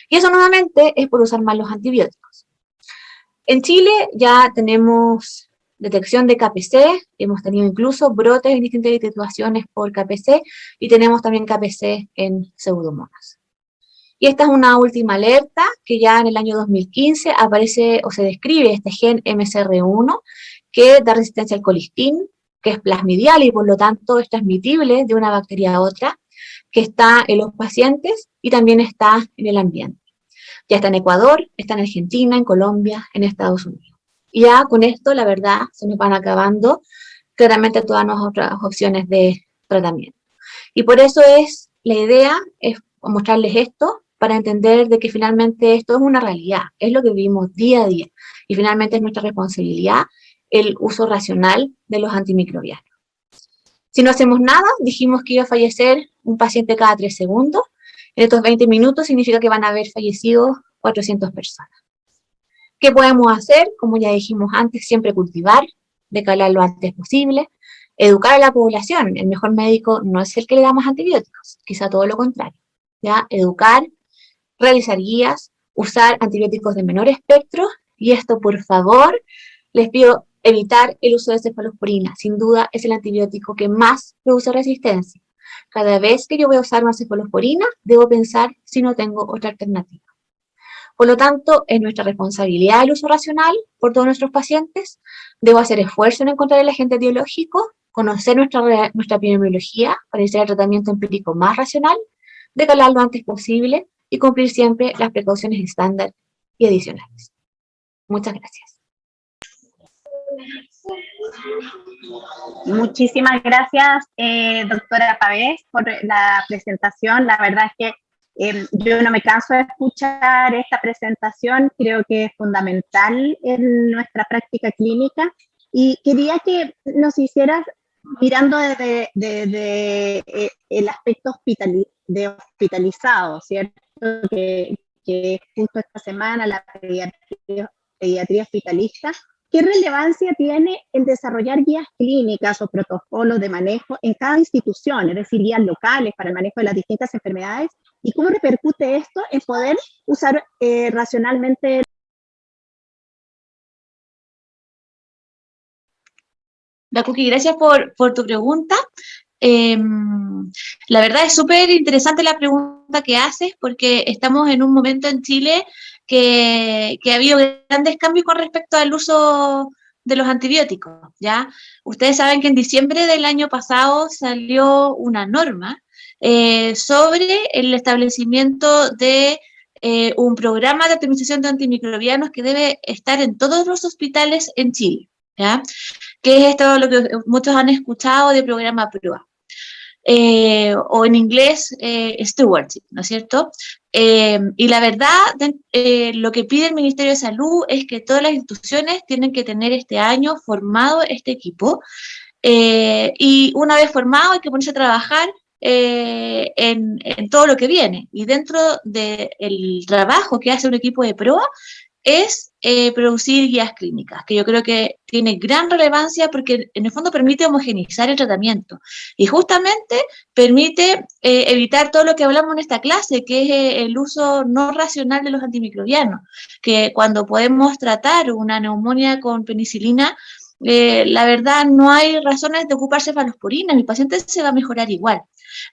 Y eso nuevamente es por usar mal los antibióticos. En Chile ya tenemos detección de KPC, hemos tenido incluso brotes en distintas situaciones por KPC y tenemos también KPC en pseudomonas. Y esta es una última alerta que ya en el año 2015 aparece o se describe este gen MCR1 que da resistencia al colistin, que es plasmidial y por lo tanto es transmitible de una bacteria a otra, que está en los pacientes y también está en el ambiente. Ya está en Ecuador, está en Argentina, en Colombia, en Estados Unidos. Y ya con esto, la verdad, se nos van acabando claramente todas las otras opciones de tratamiento. Y por eso la idea es mostrarles esto para entender de que finalmente esto es una realidad, es lo que vivimos día a día. Y finalmente es nuestra responsabilidad el uso racional de los antimicrobianos. Si no hacemos nada, dijimos que iba a fallecer un paciente cada 3 segundos. En estos 20 minutos significa que van a haber fallecido 400 personas. ¿Qué podemos hacer? Como ya dijimos antes, siempre cultivar, decalar lo antes posible, educar a la población. El mejor médico no es el que le da más antibióticos, quizá todo lo contrario. ¿Ya? Educar, realizar guías, usar antibióticos de menor espectro, y esto, por favor, les pido evitar el uso de cefalosporina. Sin duda, es el antibiótico que más produce resistencia. Cada vez que yo voy a usar una cefalosporina, debo pensar si no tengo otra alternativa. Por lo tanto, es nuestra responsabilidad el uso racional por todos nuestros pacientes. Debo hacer esfuerzo en encontrar el agente etiológico, conocer nuestra epidemiología para iniciar el tratamiento empírico más racional, decalar lo antes posible y cumplir siempre las precauciones estándar y adicionales. Muchas gracias. Muchísimas gracias, doctora Pavés, por la presentación. La verdad es que yo no me canso de escuchar esta presentación, creo que es fundamental en nuestra práctica clínica y quería que nos hicieras, mirando desde el aspecto hospitalizado, ¿cierto? Que justo esta semana la pediatría hospitalista ¿qué relevancia tiene el desarrollar guías clínicas o protocolos de manejo en cada institución, es decir, guías locales para el manejo de las distintas enfermedades? ¿Y cómo repercute esto en poder usar racionalmente? Dakuki, gracias por tu pregunta. La verdad es súper interesante la pregunta que haces, porque estamos en un momento en Chile que ha habido grandes cambios con respecto al uso de los antibióticos, ¿ya? Ustedes saben que en diciembre del año pasado salió una norma sobre el establecimiento de un programa de optimización de antimicrobianos que debe estar en todos los hospitales en Chile, ¿ya? Que es esto lo que muchos han escuchado de programa PROA. O en inglés, stewardship, ¿no es cierto? Y la verdad, lo que pide el Ministerio de Salud es que todas las instituciones tienen que tener este año formado este equipo, y una vez formado hay que ponerse a trabajar en todo lo que viene. Y dentro del trabajo que hace un equipo de PROA es producir guías clínicas, que yo creo que tiene gran relevancia porque en el fondo permite homogeneizar el tratamiento y justamente permite evitar todo lo que hablamos en esta clase, que es el uso no racional de los antimicrobianos, que cuando podemos tratar una neumonía con penicilina, la verdad no hay razones de ocuparse de cefalosporina, mi paciente se va a mejorar igual,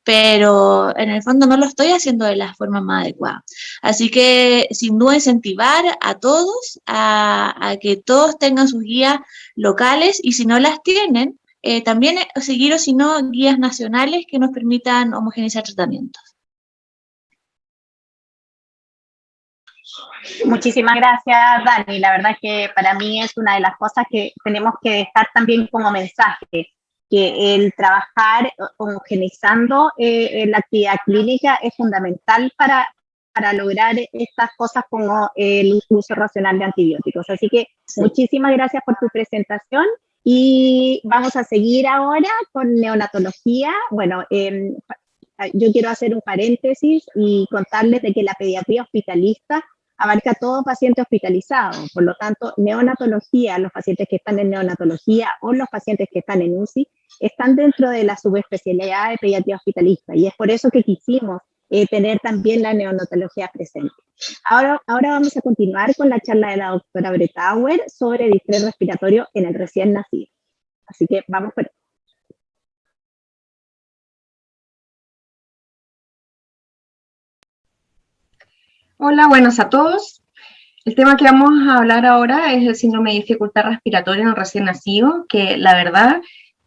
pero en el fondo no lo estoy haciendo de la forma más adecuada. Así que sin duda incentivar a todos a que todos tengan sus guías locales, y si no las tienen, también seguir o si no guías nacionales que nos permitan homogeneizar tratamientos. Muchísimas gracias, Dani. La verdad es que para mí es una de las cosas que tenemos que dejar también como mensaje, que el trabajar homogeneizando la actividad clínica es fundamental para lograr estas cosas como el uso racional de antibióticos. Así que muchísimas gracias por tu presentación y vamos a seguir ahora con neonatología. Bueno, yo quiero hacer un paréntesis y contarles de que la pediatría hospitalista abarca todo paciente hospitalizado. Por lo tanto, neonatología, los pacientes que están en neonatología o los pacientes que están en UCI, están dentro de la subespecialidad de pediatría hospitalista. Y es por eso que quisimos tener también la neonatología presente. Ahora vamos a continuar con la charla de la doctora Bretauer sobre distrés respiratorio en el recién nacido. Así que vamos por ahí. Hola, buenas a todos. El tema que vamos a hablar ahora es el síndrome de dificultad respiratoria en el recién nacido, que la verdad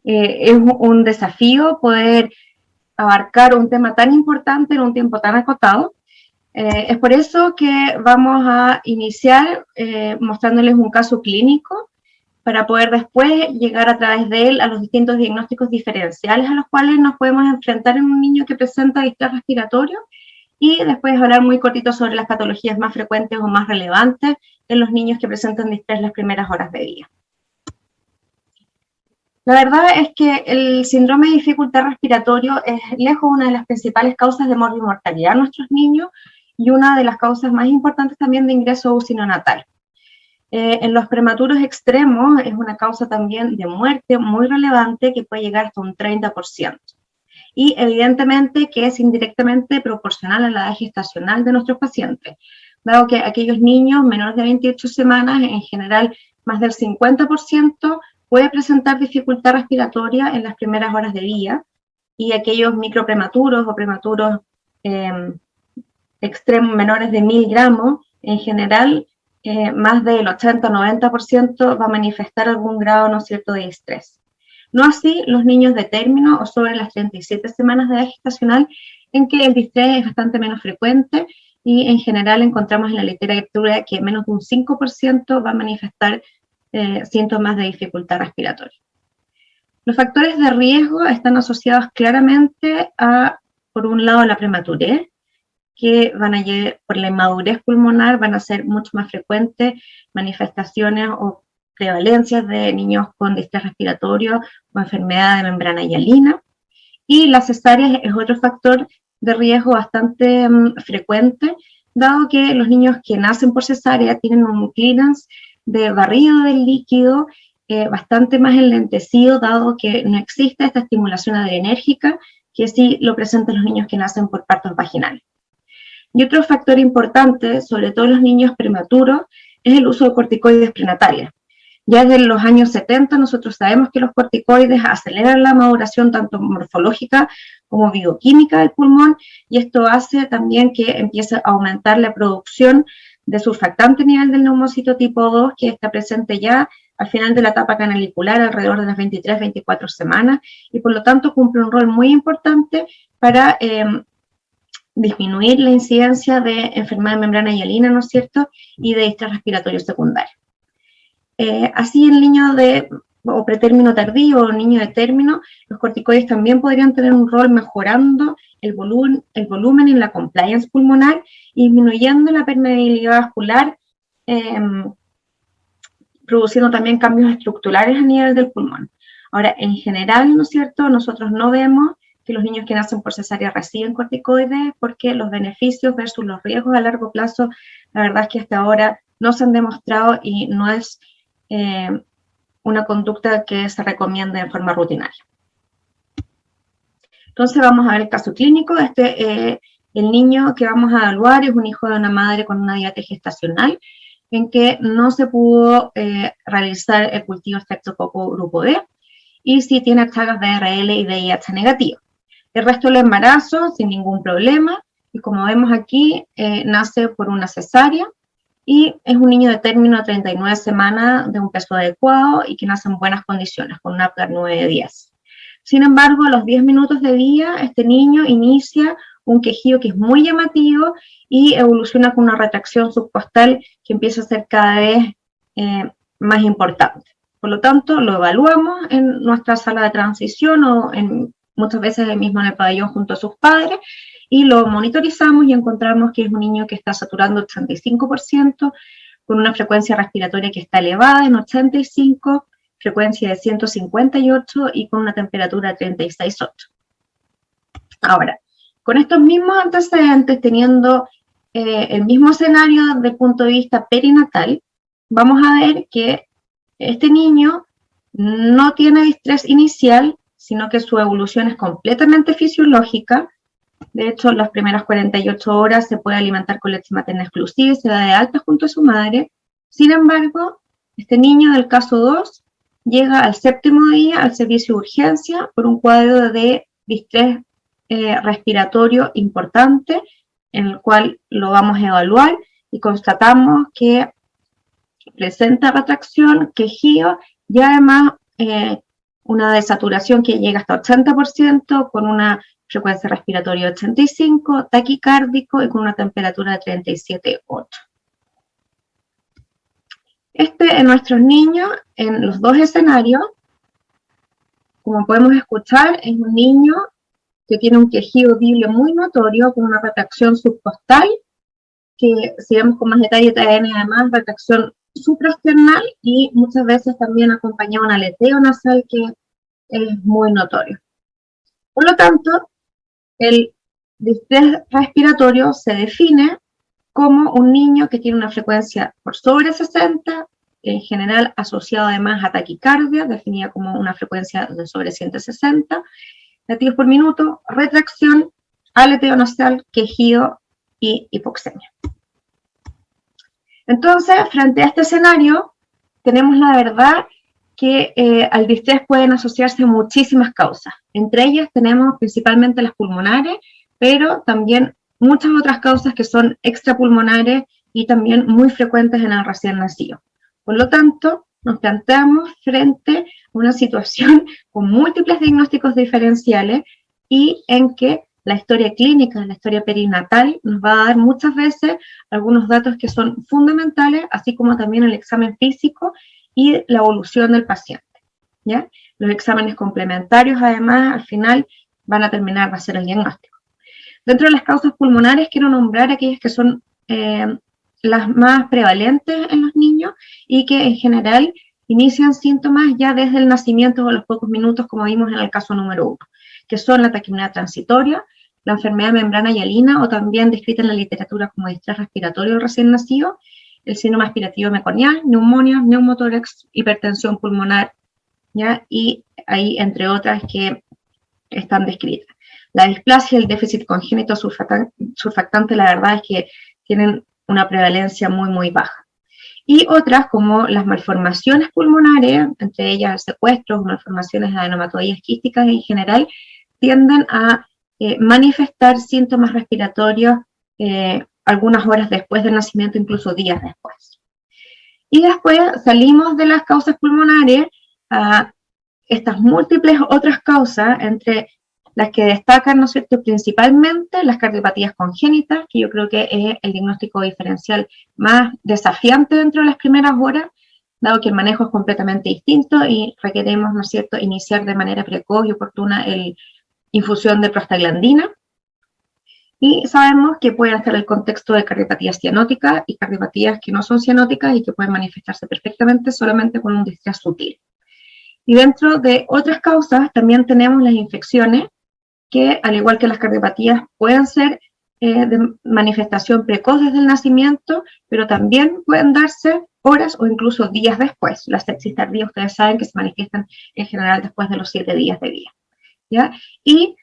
es un desafío poder abarcar un tema tan importante en un tiempo tan acotado. Es por eso que vamos a iniciar mostrándoles un caso clínico para poder después llegar a través de él a los distintos diagnósticos diferenciales a los cuales nos podemos enfrentar en un niño que presenta distrés respiratorio, y después hablar muy cortito sobre las patologías más frecuentes o más relevantes en los niños que presentan distrés las primeras horas de vida. La verdad es que el síndrome de dificultad respiratorio es lejos una de las principales causas de morbimortalidad en nuestros niños y una de las causas más importantes también de ingreso a UCI neonatal. En los prematuros extremos es una causa también de muerte muy relevante que puede llegar hasta un 30%. Y evidentemente que es indirectamente proporcional a la edad gestacional de nuestros pacientes, dado que aquellos niños menores de 28 semanas, en general más del 50%, puede presentar dificultad respiratoria en las primeras horas de vida, y aquellos microprematuros o prematuros extremos menores de 1000 gramos, en general más del 80-90% va a manifestar algún grado, ¿no es cierto?, de estrés. No así los niños de término o sobre las 37 semanas de edad gestacional, en que el distrés es bastante menos frecuente y en general encontramos en la literatura que menos de un 5% va a manifestar síntomas de dificultad respiratoria. Los factores de riesgo están asociados claramente a, por un lado, la prematurez, que van a llevar, por la inmadurez pulmonar, van a ser mucho más frecuentes manifestaciones o prevalencias de niños con distrés respiratorio o enfermedad de membrana hialina. Y la cesárea es otro factor de riesgo bastante frecuente, dado que los niños que nacen por cesárea tienen un clearance de barrido del líquido, bastante más enlentecido, dado que no existe esta estimulación adrenérgica que sí lo presentan los niños que nacen por partos vaginales. Y otro factor importante, sobre todo en los niños prematuros, es el uso de corticoides prenatales. Ya desde los años 70 nosotros sabemos que los corticoides aceleran la maduración tanto morfológica como bioquímica del pulmón, y esto hace también que empiece a aumentar la producción de surfactante a nivel del neumocito tipo 2, que está presente ya al final de la etapa canalicular, alrededor de las 23-24 semanas, y por lo tanto cumple un rol muy importante para disminuir la incidencia de enfermedad de membrana hialina, ¿no es cierto?, y de distrés respiratorio secundario. Así el niño o pretérmino tardío o niño de término, los corticoides también podrían tener un rol mejorando el volumen y la compliance pulmonar, disminuyendo la permeabilidad vascular, produciendo también cambios estructurales a nivel del pulmón. Ahora, en general, ¿no es cierto?, nosotros no vemos que los niños que nacen por cesárea reciben corticoides, porque los beneficios versus los riesgos a largo plazo, la verdad es que hasta ahora no se han demostrado y no es una conducta que se recomiende en forma rutinaria. Entonces vamos a ver el caso clínico. El niño que vamos a evaluar es un hijo de una madre con una diabetes gestacional, en que no se pudo realizar el cultivo Streptococcus grupo B, y sí tiene cargas de ARL y VIH negativo. El resto del embarazo sin ningún problema, y como vemos aquí, nace por una cesárea, y es un niño de término de 39 semanas, de un peso adecuado y que nace en buenas condiciones, con un Apgar 9 de 10. Sin embargo, a los 10 minutos de vida, este niño inicia un quejido que es muy llamativo y evoluciona con una retracción subcostal que empieza a ser cada vez más importante. Por lo tanto, lo evaluamos en nuestra sala de transición o muchas veces mismo en el pabellón junto a sus padres, y lo monitorizamos y encontramos que es un niño que está saturando 85%, con una frecuencia respiratoria que está elevada en 85, frecuencia de 158 y con una temperatura de 36,8. Ahora, con estos mismos antecedentes, teniendo el mismo escenario desde el punto de vista perinatal, vamos a ver que este niño no tiene distrés inicial, sino que su evolución es completamente fisiológica. De hecho, las primeras 48 horas se puede alimentar con leche materna exclusiva y se da de alta junto a su madre. Sin embargo, este niño del caso 2 llega al 7º día al servicio de urgencia por un cuadro de distrés respiratorio importante, en el cual lo vamos a evaluar y constatamos que presenta retracción, quejido y además una desaturación que llega hasta 80%, con una frecuencia respiratoria de 85, taquicárdico y con una temperatura de 37,8. En nuestros niños, en los dos escenarios, como podemos escuchar, es un niño que tiene un quejido audible muy notorio, con una retracción subcostal, que si vemos con más detalle tiene además retracción supraesternal y muchas veces también acompañado un aleteo nasal que es muy notorio. Por lo tanto, el distrés respiratorio se define como un niño que tiene una frecuencia por sobre 60, en general asociado además a taquicardia, definida como una frecuencia de sobre 160, latidos por minuto, retracción, aleteo nasal, quejido y hipoxemia. Entonces, frente a este escenario, tenemos la verdad que al distrés pueden asociarse muchísimas causas. Entre ellas tenemos principalmente las pulmonares, pero también muchas otras causas que son extrapulmonares y también muy frecuentes en el recién nacido. Por lo tanto, nos planteamos frente a una situación con múltiples diagnósticos diferenciales y en que la historia clínica, la historia perinatal, nos va a dar muchas veces algunos datos que son fundamentales, así como también el examen físico y la evolución del paciente, ¿ya? Los exámenes complementarios, además, al final van a terminar, va a ser el diagnóstico. Dentro de las causas pulmonares, quiero nombrar aquellas que son las más prevalentes en los niños y que en general inician síntomas ya desde el nacimiento o a los pocos minutos, como vimos en el caso número 1, que son la taquipnea transitoria, la enfermedad de membrana hialina, o también descrita en la literatura como distrés respiratorio del recién nacido, el síndrome aspirativo meconial, neumonía, neumotórax, hipertensión pulmonar, ¿ya? Y ahí, entre otras, que están descritas. La displasia, el déficit congénito surfactante, la verdad es que tienen una prevalencia muy, muy baja. Y otras, como las malformaciones pulmonares, entre ellas secuestros, malformaciones adenomatoides quísticas en general, tienden a manifestar síntomas respiratorios algunas horas después del nacimiento, incluso días después. Y después salimos de las causas pulmonares a estas múltiples otras causas, entre las que destacan, ¿no es cierto?, principalmente las cardiopatías congénitas, que yo creo que es el diagnóstico diferencial más desafiante dentro de las primeras horas, dado que el manejo es completamente distinto y requerimos, ¿no es cierto?, iniciar de manera precoz y oportuna la infusión de prostaglandina. Y sabemos que puede estar el contexto de cardiopatías cianóticas y cardiopatías que no son cianóticas y que pueden manifestarse perfectamente solamente con un distrés sutil. Y dentro de otras causas también tenemos las infecciones, que al igual que las cardiopatías pueden ser de manifestación precoz desde el nacimiento, pero también pueden darse horas o incluso días después. La sepsis tardía, ustedes saben que se manifiestan en general después de los 7 días de vida, ¿ya? Y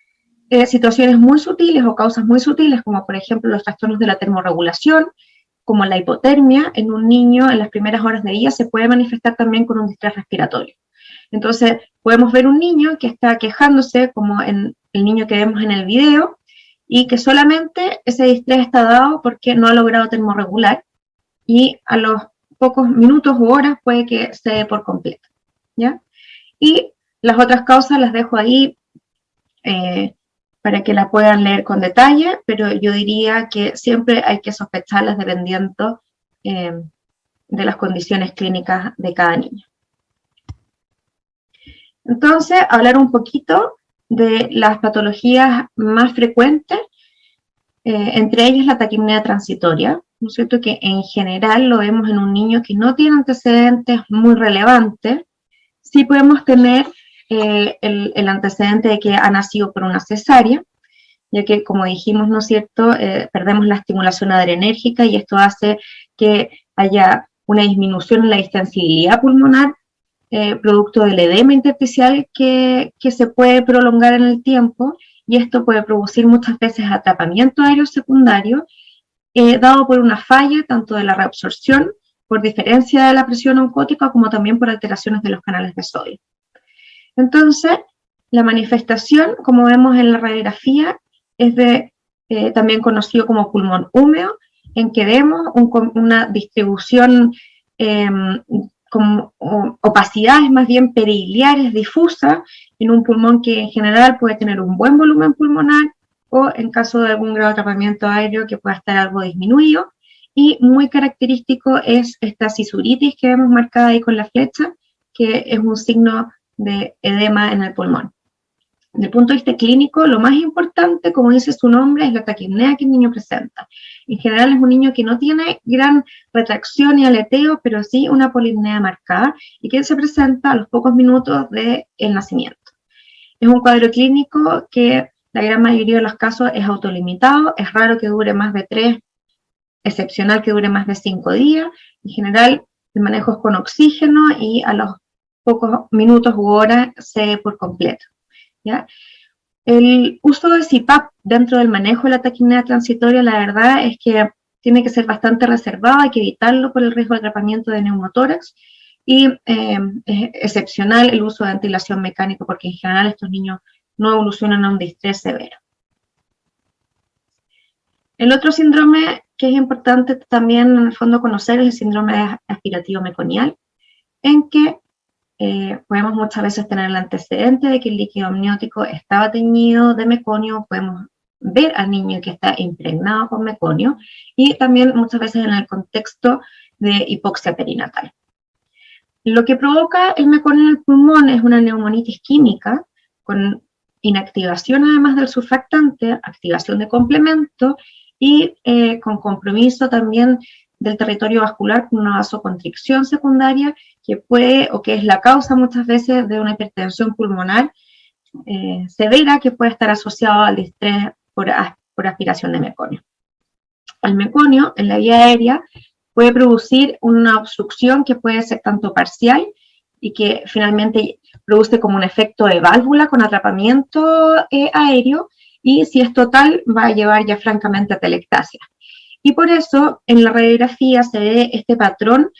situaciones muy sutiles o causas muy sutiles, como por ejemplo los trastornos de la termorregulación, como la hipotermia en un niño en las primeras horas de vida, se puede manifestar también con un distrés respiratorio. Entonces, podemos ver un niño que está quejándose, como en el niño que vemos en el video, y que solamente ese distrés está dado porque no ha logrado termorregular, y a los pocos minutos u horas puede que se dé por completo, ¿ya? Y las otras causas las dejo ahí para que la puedan leer con detalle, pero yo diría que siempre hay que sospecharlas dependiendo de las condiciones clínicas de cada niño. Entonces, hablar un poquito de las patologías más frecuentes, entre ellas la taquipnea transitoria, ¿no es cierto?, que en general lo vemos en un niño que no tiene antecedentes muy relevantes. Sí podemos tener el antecedente de que ha nacido por una cesárea, ya que, como dijimos, ¿no es cierto?, perdemos la estimulación adrenérgica y esto hace que haya una disminución en la distensibilidad pulmonar, producto del edema intersticial que se puede prolongar en el tiempo, y esto puede producir muchas veces atrapamiento aéreo secundario, dado por una falla tanto de la reabsorción, por diferencia de la presión oncótica, como también por alteraciones de los canales de sodio. Entonces, la manifestación, como vemos en la radiografía, es también conocido como pulmón húmedo, en que vemos una distribución con opacidades más bien periliares, difusas, en un pulmón que en general puede tener un buen volumen pulmonar, o en caso de algún grado de atrapamiento aéreo que pueda estar algo disminuido. Y muy característico es esta cisuritis que vemos marcada ahí con la flecha, que es un signo de edema en el pulmón. Desde el punto de vista clínico, lo más importante, como dice su nombre, es la taquipnea que el niño presenta. En general es un niño que no tiene gran retracción y aleteo, pero sí una polipnea marcada, y que se presenta a los pocos minutos del nacimiento. Es un cuadro clínico que la gran mayoría de los casos es autolimitado, es raro que dure más de 3, excepcional que dure más de 5 días. En general el manejo es con oxígeno y a los pocos minutos u horas cede por completo, ¿ya? El uso de CPAP dentro del manejo de la taquipnea transitoria, la verdad es que tiene que ser bastante reservado, hay que evitarlo por el riesgo de atrapamiento de neumotórax, y es excepcional el uso de ventilación mecánica, porque en general estos niños no evolucionan a un distrés severo. El otro síndrome que es importante también en el fondo conocer es el síndrome aspirativo meconial, en que podemos muchas veces tener el antecedente de que el líquido amniótico estaba teñido de meconio, podemos ver al niño que está impregnado con meconio, y también muchas veces en el contexto de hipoxia perinatal. Lo que provoca el meconio en el pulmón es una neumonitis química, con inactivación además del surfactante, activación de complemento, y con compromiso también del territorio vascular con una vasoconstricción secundaria que puede, o que es la causa muchas veces de una hipertensión pulmonar severa, que puede estar asociado al distrés por aspiración de meconio. El meconio en la vía aérea puede producir una obstrucción que puede ser tanto parcial y que finalmente produce como un efecto de válvula con atrapamiento aéreo, y si es total va a llevar ya francamente a telectasia. Y por eso en la radiografía se ve este patrón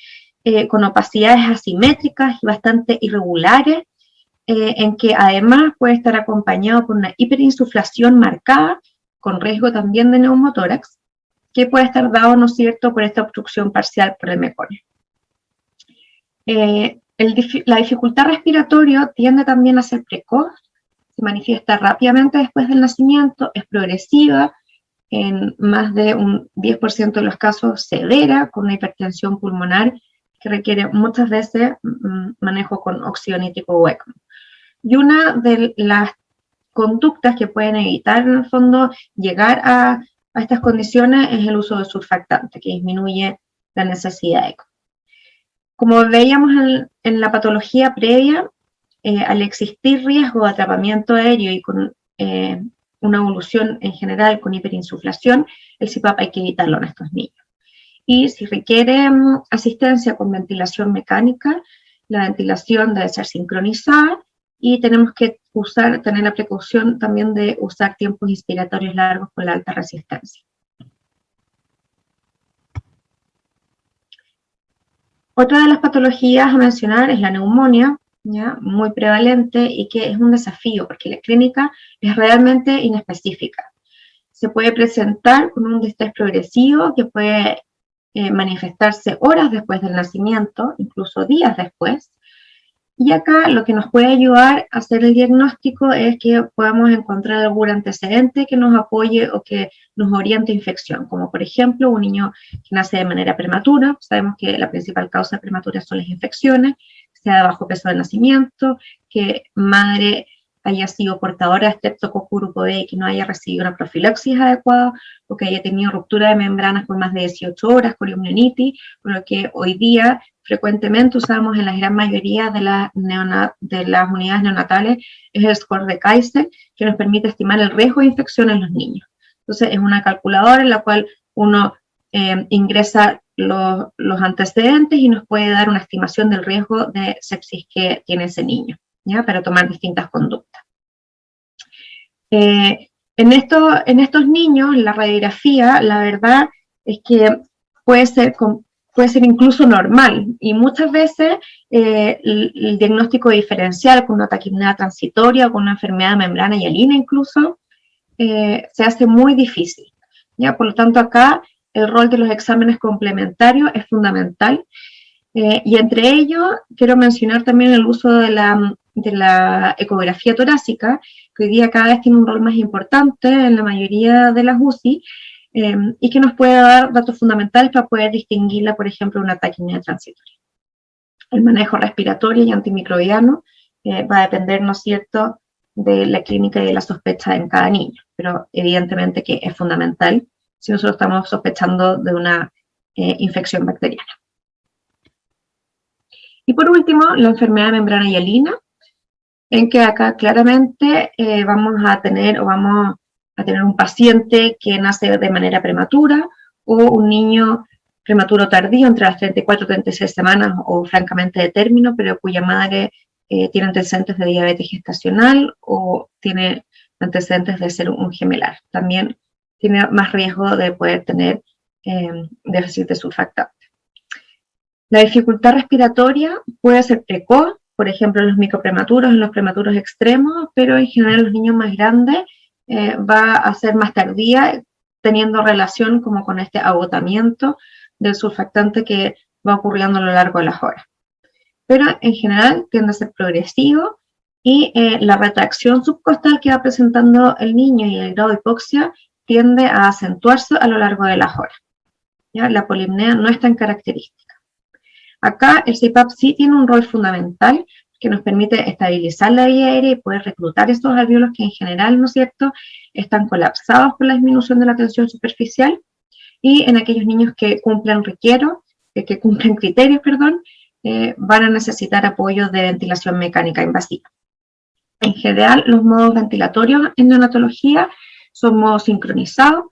con opacidades asimétricas y bastante irregulares, en que además puede estar acompañado por una hiperinsuflación marcada, con riesgo también de neumotórax, que puede estar dado, ¿no es cierto?, por esta obstrucción parcial por el meconio. La dificultad respiratoria tiende también a ser precoz, se manifiesta rápidamente después del nacimiento, es progresiva, en más de un 10% de los casos severa, con una hipertensión pulmonar que requiere muchas veces manejo con óxido nítrico o ECMO. Y una de las conductas que pueden evitar, en el fondo, llegar a estas condiciones es el uso de surfactante, que disminuye la necesidad de ECMO. Como veíamos en la patología previa, al existir riesgo de atrapamiento aéreo y con una evolución en general con hiperinsuflación, el CPAP hay que evitarlo en estos niños. Y si requiere asistencia con ventilación mecánica, la ventilación debe ser sincronizada y tenemos que tener la precaución también de usar tiempos inspiratorios largos con la alta resistencia. Otra de las patologías a mencionar es la neumonía, ¿ya?, muy prevalente y que es un desafío porque la clínica es realmente inespecífica. Se puede presentar con un distrés progresivo que puede manifestarse horas después del nacimiento, incluso días después. Y acá lo que nos puede ayudar a hacer el diagnóstico es que podamos encontrar algún antecedente que nos apoye o que nos oriente a infección, como por ejemplo un niño que nace de manera prematura. Sabemos que la principal causa prematura son las infecciones, sea de bajo peso de nacimiento, que madre haya sido portadora de Streptococcus grupo-B y que no haya recibido una profilaxis adecuada, o que haya tenido ruptura de membranas por más de 18 horas, coriomnionitis, por lo que hoy día frecuentemente usamos en la gran mayoría de las unidades neonatales es el score de Kaiser, que nos permite estimar el riesgo de infección en los niños. Entonces es una calculadora en la cual uno ingresa los antecedentes y nos puede dar una estimación del riesgo de sepsis que tiene ese niño, ¿ya?, para tomar distintas conductas. En estos niños, la radiografía, la verdad es que puede ser incluso normal, y muchas veces el diagnóstico diferencial con una taquipnea transitoria o con una enfermedad de membrana hialina incluso se hace muy difícil, ¿ya? Por lo tanto, acá el rol de los exámenes complementarios es fundamental, y entre ellos quiero mencionar también el uso de la ecografía torácica, que hoy día cada vez tiene un rol más importante en la mayoría de las UCI, y que nos puede dar datos fundamentales para poder distinguirla, por ejemplo, una taquipnea transitoria. El manejo respiratorio y antimicrobiano va a depender, ¿no es cierto?, de la clínica y de la sospecha en cada niño, pero evidentemente que es fundamental si nosotros estamos sospechando de una infección bacteriana. Y por último, la enfermedad de membrana hialina, en que acá claramente vamos a tener un paciente que nace de manera prematura o un niño prematuro tardío entre las 34 y 36 semanas o francamente de término, pero cuya madre tiene antecedentes de diabetes gestacional o tiene antecedentes de ser un gemelar. También tiene más riesgo de poder tener déficit de surfactante. La dificultad respiratoria puede ser precoz, por ejemplo en los microprematuros, en los prematuros extremos, pero en general en los niños más grandes va a ser más tardía, teniendo relación como con este agotamiento del surfactante que va ocurriendo a lo largo de las horas. Pero en general tiende a ser progresivo y la retracción subcostal que va presentando el niño y el grado de hipoxia tiende a acentuarse a lo largo de las horas, ¿ya? La polipnea no es tan característica. Acá el CPAP sí tiene un rol fundamental que nos permite estabilizar la vía aérea y poder reclutar estos alvéolos que en general, ¿no es cierto?, están colapsados por la disminución de la tensión superficial, y en aquellos niños que cumplen criterios, van a necesitar apoyo de ventilación mecánica invasiva. En general, los modos ventilatorios en neonatología son modos sincronizados,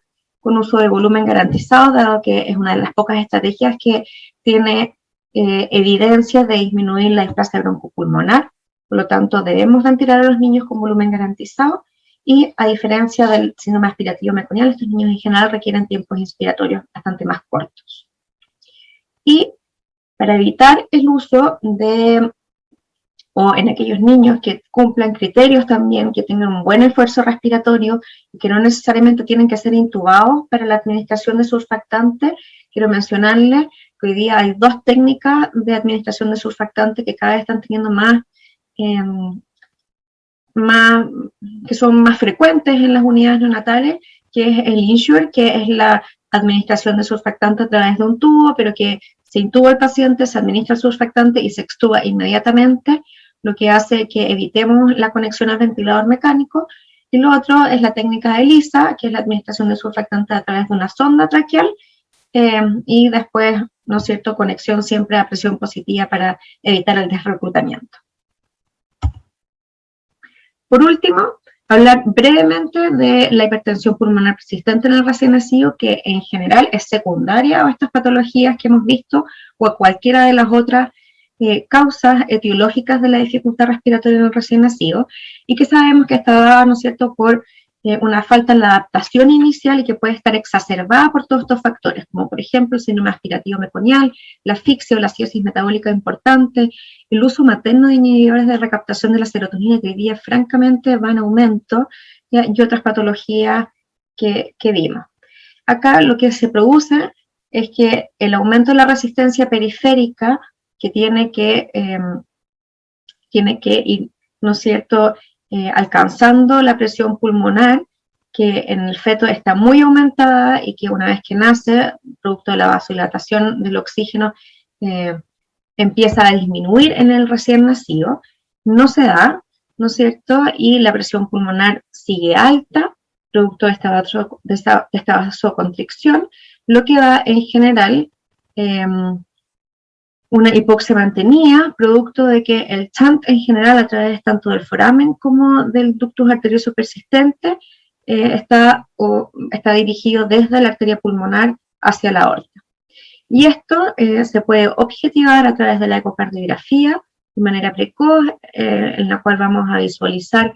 con uso de volumen garantizado, dado que es una de las pocas estrategias que tiene evidencia de disminuir la displasia broncopulmonar. Por lo tanto, debemos ventilar a los niños con volumen garantizado y, a diferencia del síndrome aspirativo meconial, estos niños en general requieren tiempos inspiratorios bastante más cortos. Y para evitar el uso de, o en aquellos niños que cumplan criterios también, que tengan un buen esfuerzo respiratorio y que no necesariamente tienen que ser intubados para la administración de surfactantes, quiero mencionarles que hoy día hay 2 técnicas de administración de surfactantes que cada vez están teniendo que son más frecuentes en las unidades neonatales, que es el Insure, que es la administración de surfactante a través de un tubo, pero que se intuba el paciente, se administra el surfactante y se extuba inmediatamente, lo que hace que evitemos la conexión al ventilador mecánico. Y lo otro es la técnica de ELISA, que es la administración de surfactante a través de una sonda traqueal, y después, ¿no es cierto?, conexión siempre a presión positiva para evitar el desreclutamiento. Por último, hablar brevemente de la hipertensión pulmonar persistente en el recién nacido, que en general es secundaria a estas patologías que hemos visto o a cualquiera de las otras causas etiológicas de la dificultad respiratoria en el recién nacido, y que sabemos que está dada, ¿no es cierto?, por una falta en la adaptación inicial y que puede estar exacerbada por todos estos factores, como por ejemplo el síndrome aspirativo meconial, la asfixia o la acidosis metabólica importante, el uso materno de inhibidores de recaptación de la serotonina, que hoy día francamente va en aumento, ¿ya?, y otras patologías que vimos. Acá lo que se produce es que el aumento de la resistencia periférica, que tiene que ir, ¿no es cierto?, alcanzando la presión pulmonar, que en el feto está muy aumentada y que una vez que nace, producto de la vasodilatación del oxígeno, empieza a disminuir en el recién nacido, no se da, ¿no es cierto?, y la presión pulmonar sigue alta, producto de esta vasoconstricción, lo que da en general una hipoxia mantenida, producto de que el shunt en general, a través tanto del foramen como del ductus arterioso persistente, está dirigido desde la arteria pulmonar hacia la aorta. Y esto se puede objetivar a través de la ecocardiografía de manera precoz, en la cual vamos a visualizar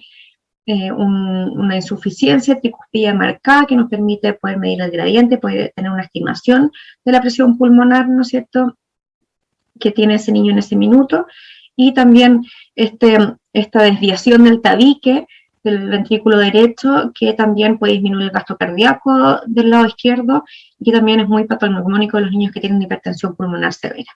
una insuficiencia tricuspida marcada que nos permite poder medir el gradiente, poder tener una estimación de la presión pulmonar, ¿no es cierto?, que tiene ese niño en ese minuto, y también esta desviación del tabique del ventrículo derecho, que también puede disminuir el gasto cardíaco del lado izquierdo, y que también es muy patognomónico de los niños que tienen hipertensión pulmonar severa.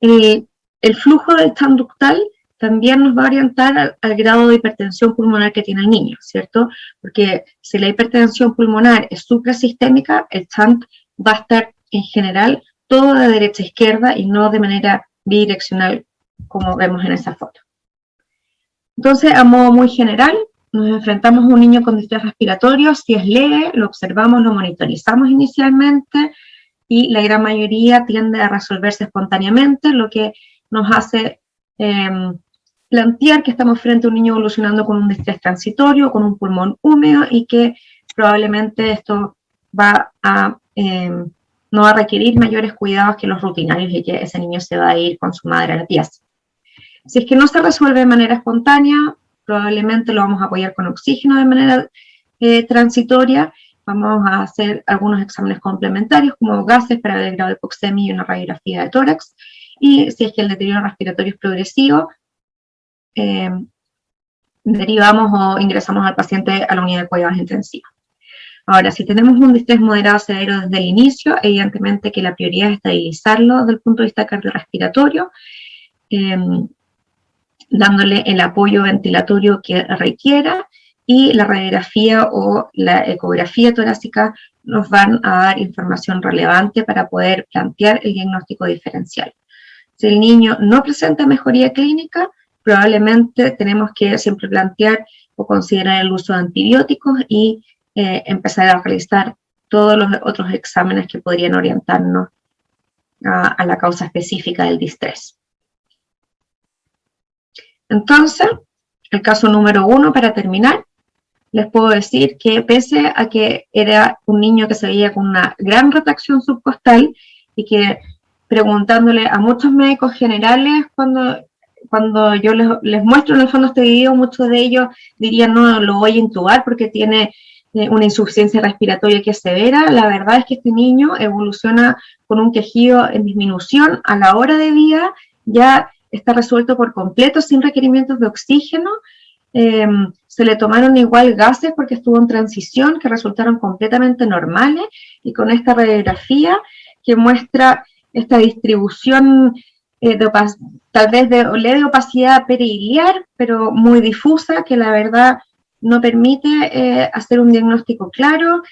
El flujo del shunt ductal también nos va a orientar al grado de hipertensión pulmonar que tiene el niño, ¿cierto? Porque si la hipertensión pulmonar es suprasistémica, el shunt va a estar en general todo de derecha a izquierda y no de manera bidireccional como vemos en esa foto. Entonces, a modo muy general, nos enfrentamos a un niño con distrés respiratorio. Si es leve, lo observamos, lo monitorizamos inicialmente y la gran mayoría tiende a resolverse espontáneamente, lo que nos hace plantear que estamos frente a un niño evolucionando con un distrés transitorio, con un pulmón húmedo, y que probablemente esto no va a requerir mayores cuidados que los rutinarios y que ese niño se va a ir con su madre a la pieza. Si es que no se resuelve de manera espontánea, probablemente lo vamos a apoyar con oxígeno de manera transitoria. Vamos a hacer algunos exámenes complementarios como gases para ver el grado de hipoxemia y una radiografía de tórax. Y si es que el deterioro respiratorio es progresivo, derivamos o ingresamos al paciente a la unidad de cuidados intensivos. Ahora, si tenemos un distrés moderado severo desde el inicio, evidentemente que la prioridad es estabilizarlo desde el punto de vista cardiorrespiratorio, dándole el apoyo ventilatorio que requiera, y la radiografía o la ecografía torácica nos van a dar información relevante para poder plantear el diagnóstico diferencial. Si el niño no presenta mejoría clínica, probablemente tenemos que siempre plantear o considerar el uso de antibióticos y empezar a realizar todos los otros exámenes que podrían orientarnos a la causa específica del distrés. Entonces, el caso número 1, para terminar, les puedo decir que pese a que era un niño que se veía con una gran retracción subcostal y que preguntándole a muchos médicos generales cuando yo les muestro en el fondo este video, muchos de ellos dirían no, lo voy a intubar porque tiene una insuficiencia respiratoria que es severa. La verdad es que este niño evoluciona con un quejido en disminución a la hora de vida, ya está resuelto por completo sin requerimientos de oxígeno. Se le tomaron igual gases porque estuvo en transición que resultaron completamente normales, y con esta radiografía que muestra esta distribución tal vez de leve opacidad periliar, pero muy difusa, que la verdad no permite hacer un diagnóstico claro.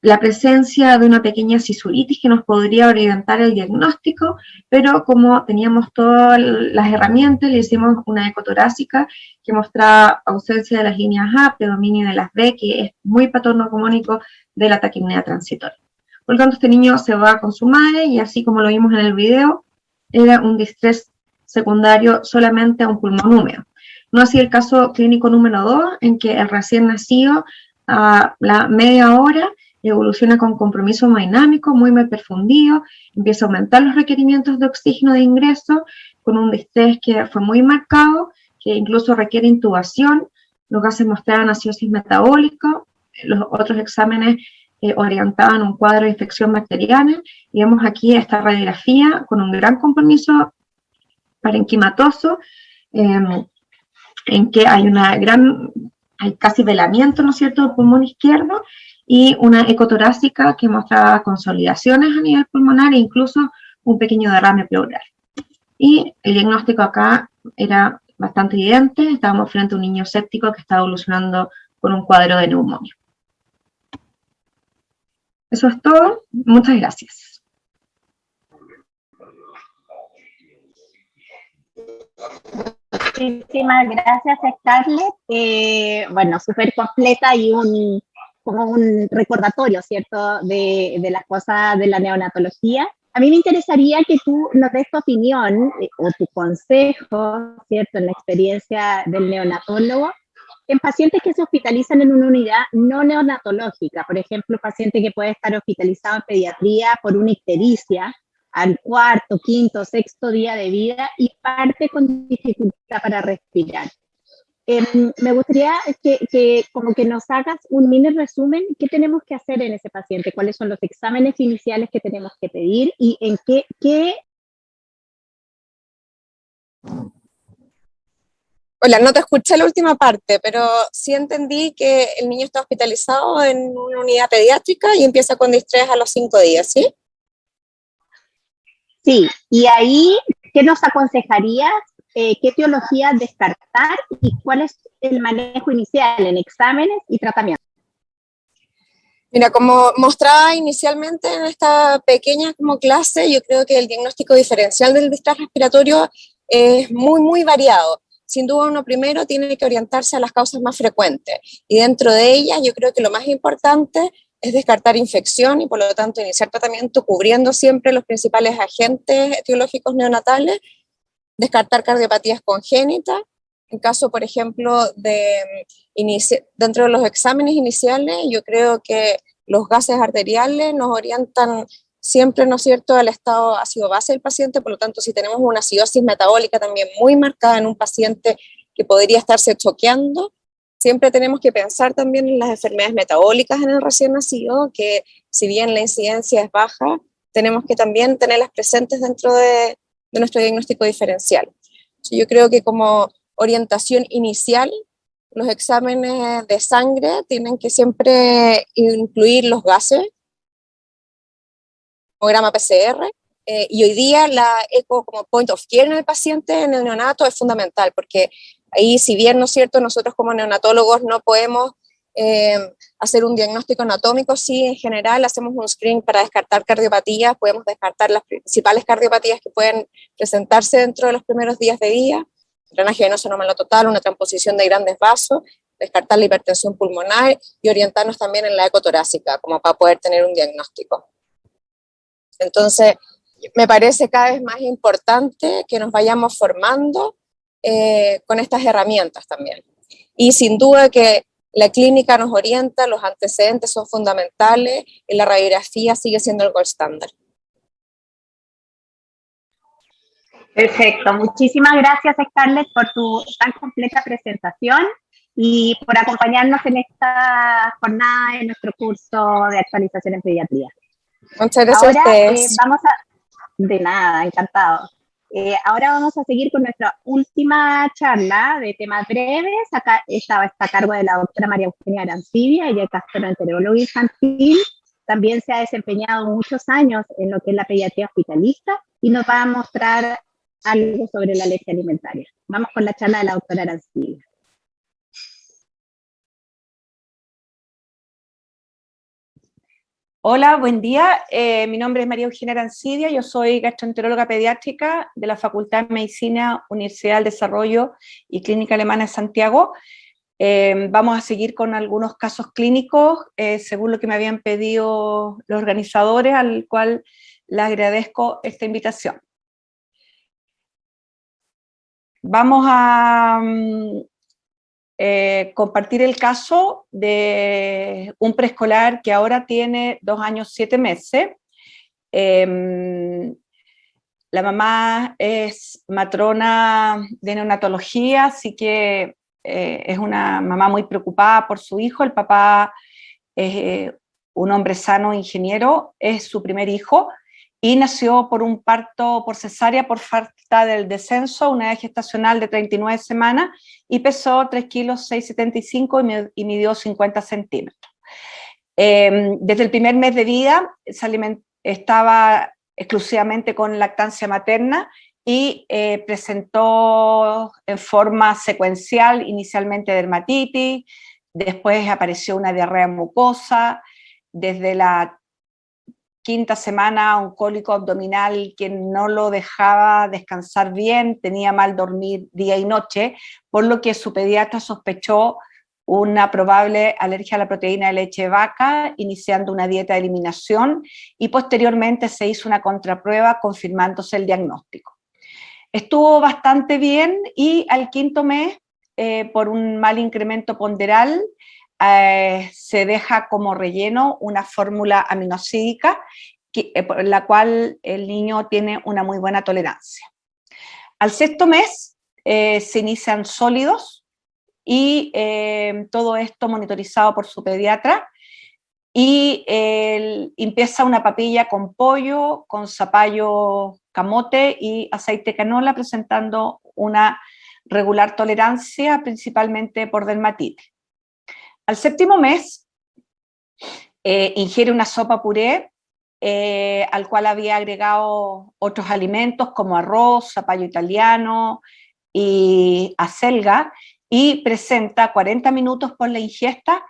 La presencia de una pequeña cisuritis que nos podría orientar el diagnóstico, pero como teníamos todas las herramientas, le hicimos una ecotorácica que mostraba ausencia de las líneas A, predominio de las B, que es muy patognomónico de la taquipnea transitoria. Por lo tanto, este niño se va con su madre y así como lo vimos en el video, era un distrés secundario solamente a un pulmón húmedo. No así el caso clínico número 2, en que el recién nacido a la media hora evoluciona con compromiso hemodinámico muy perfundido, empieza a aumentar los requerimientos de oxígeno de ingreso, con un distrés que fue muy marcado, que incluso requiere intubación. Los gases mostraban acidosis metabólica, los otros exámenes orientaban un cuadro de infección bacteriana, y vemos aquí esta radiografía con un gran compromiso parenquimatoso, en que hay casi velamiento, ¿no es cierto?, del pulmón izquierdo, y una ecotorácica que mostraba consolidaciones a nivel pulmonar e incluso un pequeño derrame pleural. Y el diagnóstico acá era bastante evidente, estábamos frente a un niño séptico que estaba evolucionando con un cuadro de neumonía. Eso es todo, muchas gracias. Muchísimas gracias, Scarlett. Bueno, súper completa y como un recordatorio, ¿cierto?, de las cosas de la neonatología. A mí me interesaría que tú nos des tu opinión o tu consejo, ¿cierto?, en la experiencia del neonatólogo, en pacientes que se hospitalizan en una unidad no neonatológica. Por ejemplo, paciente que puede estar hospitalizado en pediatría por una ictericia al cuarto, quinto, sexto día de vida y parte con dificultad para respirar. Me gustaría que como que nos hagas un mini resumen, ¿qué tenemos que hacer en ese paciente? ¿Cuáles son los exámenes iniciales que tenemos que pedir? ¿Y en qué? Hola, no te escuché la última parte, pero sí entendí que el niño está hospitalizado en una unidad pediátrica y empieza con distrés a los 5 días, ¿sí? Sí, y ahí, ¿qué nos aconsejarías? ¿Qué etiología descartar y cuál es el manejo inicial en exámenes y tratamiento? Mira, como mostraba inicialmente en esta pequeña como clase, yo creo que el diagnóstico diferencial del distrés respiratorio es muy variado. Sin duda, uno primero tiene que orientarse a las causas más frecuentes, y dentro de ellas yo creo que lo más importante es descartar infección y por lo tanto iniciar tratamiento cubriendo siempre los principales agentes etiológicos neonatales, descartar cardiopatías congénitas. En caso, por ejemplo, dentro de los exámenes iniciales, yo creo que los gases arteriales nos orientan siempre, ¿no es cierto?, al estado ácido base del paciente. Por lo tanto, si tenemos una acidosis metabólica también muy marcada en un paciente que podría estarse choqueando, siempre tenemos que pensar también en las enfermedades metabólicas en el recién nacido, que si bien la incidencia es baja, tenemos que también tenerlas presentes dentro de nuestro diagnóstico diferencial. Yo creo que como orientación inicial, los exámenes de sangre tienen que siempre incluir los gases, hemograma PCR, y hoy día la eco como point of care en el paciente, en el neonato, es fundamental, porque ahí, si bien, ¿no es cierto?, nosotros como neonatólogos no podemos hacer un diagnóstico anatómico, sí, en general hacemos un screening para descartar cardiopatías, podemos descartar las principales cardiopatías que pueden presentarse dentro de los primeros días de vida, drenaje venoso anómalo total, una transposición de grandes vasos, descartar la hipertensión pulmonar y orientarnos también en la ecotorácica, como para poder tener un diagnóstico. Entonces, me parece cada vez más importante que nos vayamos formando con estas herramientas también. y sin duda que la clínica nos orienta, los antecedentes son fundamentales y la radiografía sigue siendo el gold estándar. Perfecto, muchísimas gracias Scarlett por tu tan completa presentación y por acompañarnos en esta jornada de nuestro curso de actualización en pediatría. Muchas gracias Ahora a ustedes. de nada, encantado. Ahora vamos a seguir con nuestra última charla de temas breves. Acá está a cargo de la doctora María Eugenia Arancibia, ella es gastroenteróloga infantil. También se ha desempeñado muchos años en lo que es la pediatría hospitalista y nos va a mostrar algo sobre la alergia alimentaria. Vamos con la charla de la doctora Arancibia. Hola, buen día. Mi nombre es María Eugenia Arancibia, yo soy gastroenteróloga pediátrica de la Facultad de Medicina, Universidad del Desarrollo y Clínica Alemana de Santiago. Vamos a seguir con algunos casos clínicos, según lo que me habían pedido los organizadores, al cual les agradezco esta invitación. Vamos a compartir el caso de un preescolar que ahora tiene 2 años 7 meses. La mamá es matrona de neonatología, así que es una mamá muy preocupada por su hijo. El papá es un hombre sano, ingeniero, es su primer hijo, y nació por un parto por cesárea por falta del descenso, una edad gestacional de 39 semanas, y pesó 3 kilos 6,75 y midió 50 centímetros. Desde el primer mes de vida estaba exclusivamente con lactancia materna y presentó en forma secuencial inicialmente dermatitis, después apareció una diarrea mucosa, desde la 5ª semana un cólico abdominal que no lo dejaba descansar bien, tenía mal dormir día y noche, por lo que su pediatra sospechó una probable alergia a la proteína de leche de vaca, iniciando una dieta de eliminación, y posteriormente se hizo una contraprueba confirmándose el diagnóstico. Estuvo bastante bien y al 5º mes, por un mal incremento ponderal, se deja como relleno una fórmula aminoácidica por la cual el niño tiene una muy buena tolerancia. Al 6º mes se inician sólidos y todo esto monitorizado por su pediatra, y empieza una papilla con pollo, con zapallo camote y aceite de canola, presentando una regular tolerancia, principalmente por dermatitis. Al 7º mes ingiere una sopa puré al cual había agregado otros alimentos como arroz, zapallo italiano y acelga, y presenta 40 minutos por la ingesta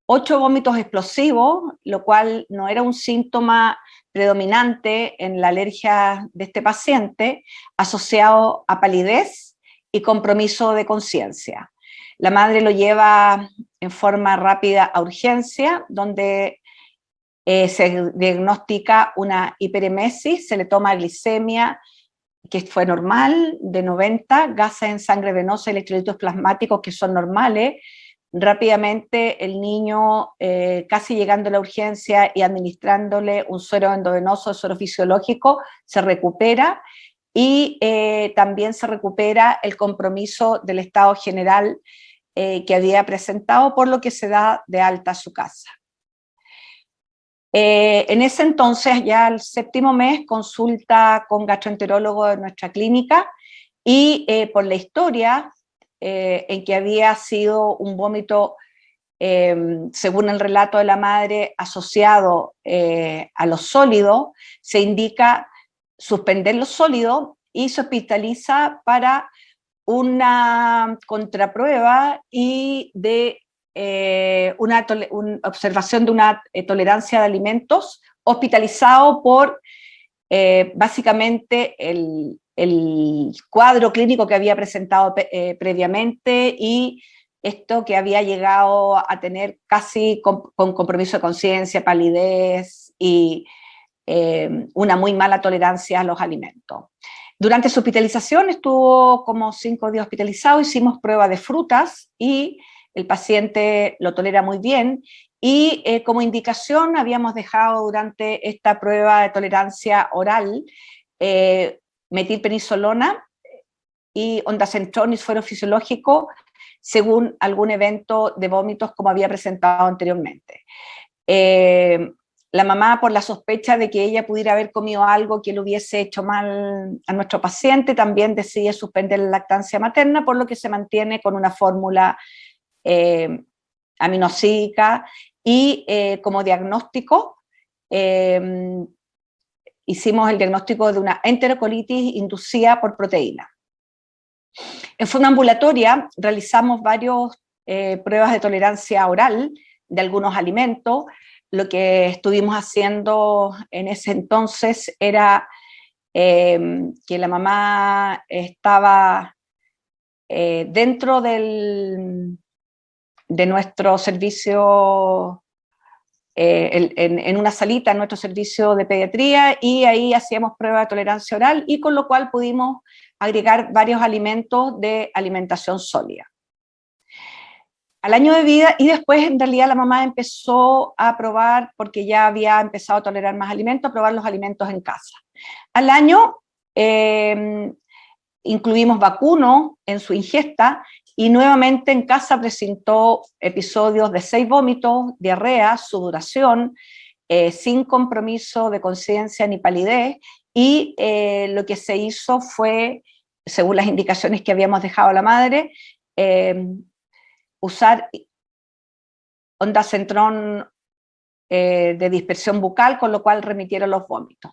8 vómitos explosivos, lo cual no era un síntoma predominante en la alergia de este paciente, asociado a palidez y compromiso de conciencia. La madre lo lleva en forma rápida a urgencia, donde se diagnostica una hiperemesis, se le toma glicemia, que fue normal, de 90, gases en sangre venosa y electrolitos plasmáticos que son normales. Rápidamente el niño, casi llegando a la urgencia y administrándole un suero endovenoso, suero fisiológico, se recupera, y también se recupera el compromiso del estado general que había presentado, por lo que se da de alta a su casa. En ese entonces, ya al 7º mes, consulta con gastroenterólogo de nuestra clínica, y por la historia en que había sido un vómito, según el relato de la madre, asociado a los sólidos, se indica suspender los sólidos y se hospitaliza para una contraprueba y de una observación de una tolerancia de alimentos, hospitalizado por básicamente el cuadro clínico que había presentado previamente, y esto que había llegado a tener casi con compromiso de conciencia, palidez y una muy mala tolerancia a los alimentos. Durante su hospitalización estuvo como 5 días hospitalizado, hicimos prueba de frutas y el paciente lo tolera muy bien, y como indicación habíamos dejado durante esta prueba de tolerancia oral metilprednisolona y ondansetron y suero fisiológico según algún evento de vómitos como había presentado anteriormente. La mamá, por la sospecha de que ella pudiera haber comido algo que le hubiese hecho mal a nuestro paciente, también decide suspender la lactancia materna, por lo que se mantiene con una fórmula aminosídica, y como diagnóstico hicimos el diagnóstico de una enterocolitis inducida por proteína. En forma ambulatoria realizamos varias pruebas de tolerancia oral de algunos alimentos. Lo que estuvimos haciendo en ese entonces era que la mamá estaba dentro de nuestro servicio, en una salita en nuestro servicio de pediatría, y ahí hacíamos prueba de tolerancia oral, y con lo cual pudimos agregar varios alimentos de alimentación sólida. Al año de vida, y después en realidad la mamá empezó a probar, porque ya había empezado a tolerar más alimentos, a probar los alimentos en casa. Al año incluimos vacuno en su ingesta, y nuevamente en casa presentó episodios de 6 vómitos, diarrea, sudoración, sin compromiso de conciencia ni palidez, y lo que se hizo fue, según las indicaciones que habíamos dejado a la madre, usar ondansetron de dispersión bucal, con lo cual remitieron los vómitos.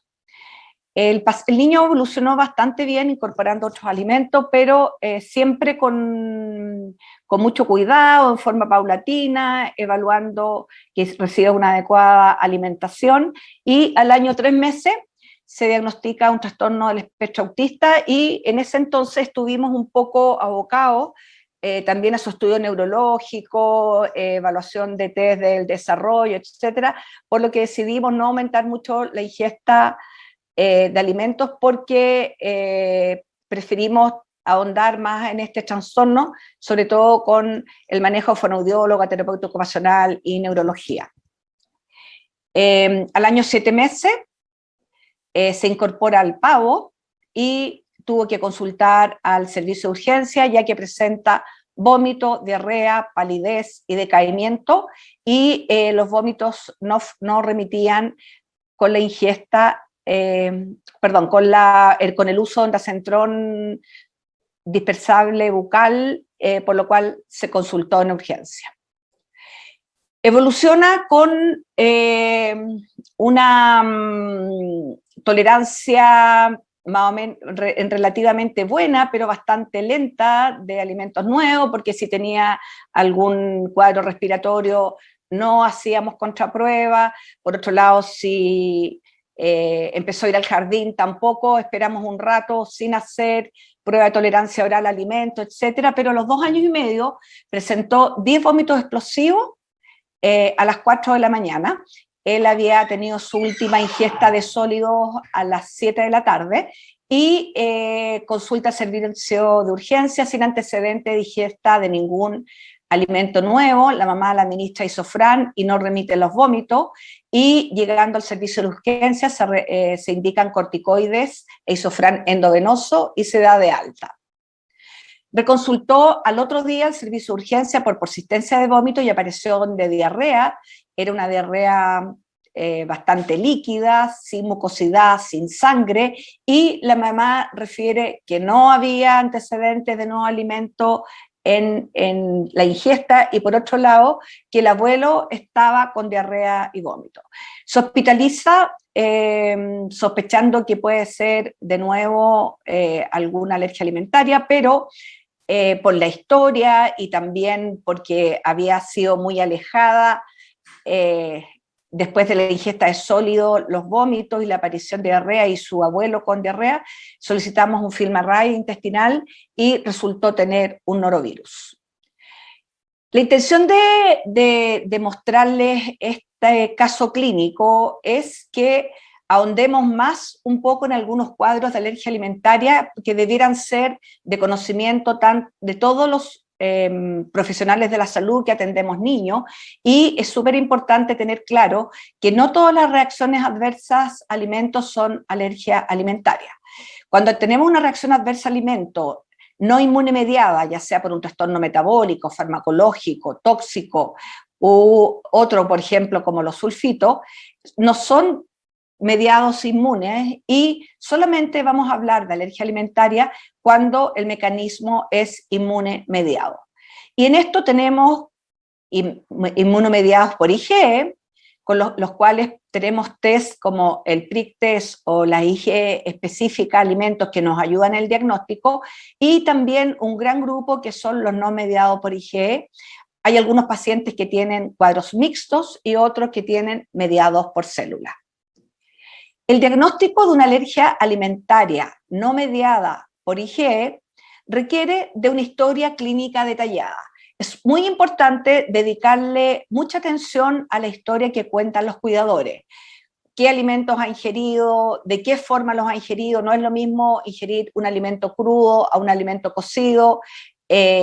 El niño evolucionó bastante bien incorporando otros alimentos, pero siempre con mucho cuidado, en forma paulatina, evaluando que reciba una adecuada alimentación, y al año 3 meses se diagnostica un trastorno del espectro autista, y en ese entonces estuvimos un poco abocados también a su estudio neurológico, evaluación de test del desarrollo, etcétera, por lo que decidimos no aumentar mucho la ingesta de alimentos, porque preferimos ahondar más en este trastorno, sobre todo con el manejo de fonoaudióloga, terapeuta ocupacional y neurología. Al año 7 meses se incorpora al PAVO, y tuvo que consultar al servicio de urgencia, ya que presenta vómito, diarrea, palidez y decaimiento, y los vómitos no remitían con la ingesta, con el uso de ondansetron dispersable bucal, por lo cual se consultó en urgencia. Evoluciona con una tolerancia más o menos relativamente buena, pero bastante lenta, de alimentos nuevos, porque si tenía algún cuadro respiratorio no hacíamos contraprueba. Por otro lado, si empezó a ir al jardín, tampoco, esperamos un rato sin hacer prueba de tolerancia oral a alimentos, etcétera, pero a los 2 años y medio presentó 10 vómitos explosivos a las 4 de la mañana. Él había tenido su última ingesta de sólidos a las 7 de la tarde, y consulta al servicio de urgencia sin antecedente de ingesta de ningún alimento nuevo. La mamá le administra isofran y no remite los vómitos, y llegando al servicio de urgencia se indican corticoides e isofran endovenoso, y se da de alta. Reconsultó al otro día al servicio de urgencia por persistencia de vómito, y apareció de diarrea. Era una diarrea bastante líquida, sin mucosidad, sin sangre, y la mamá refiere que no había antecedentes de nuevo alimento en la ingesta, y por otro lado, que el abuelo estaba con diarrea y vómito. Se hospitaliza sospechando que puede ser de nuevo alguna alergia alimentaria, pero por la historia, y también porque había sido muy alejada después de la ingesta de sólido, los vómitos y la aparición de diarrea, y su abuelo con diarrea, solicitamos un FilmArray intestinal, y resultó tener un norovirus. La intención de mostrarles este caso clínico es que ahondemos más un poco en algunos cuadros de alergia alimentaria que debieran ser de conocimiento de todos los profesionales de la salud que atendemos niños, y es súper importante tener claro que no todas las reacciones adversas a alimentos son alergia alimentaria. Cuando tenemos una reacción adversa a alimento no inmune mediada, ya sea por un trastorno metabólico, farmacológico, tóxico, u otro, por ejemplo, como los sulfitos, no son mediados inmunes, y solamente vamos a hablar de alergia alimentaria cuando el mecanismo es inmune mediado. Y en esto tenemos inmunomediados por IgE, con los cuales tenemos test como el PRIC test o la IgE específica, alimentos que nos ayudan en el diagnóstico, y también un gran grupo que son los no mediados por IgE. Hay algunos pacientes que tienen cuadros mixtos y otros que tienen mediados por células. El diagnóstico de una alergia alimentaria no mediada por IgE requiere de una historia clínica detallada. Es muy importante dedicarle mucha atención a la historia que cuentan los cuidadores. ¿Qué alimentos ha ingerido? ¿De qué forma los ha ingerido? No es lo mismo ingerir un alimento crudo a un alimento cocido.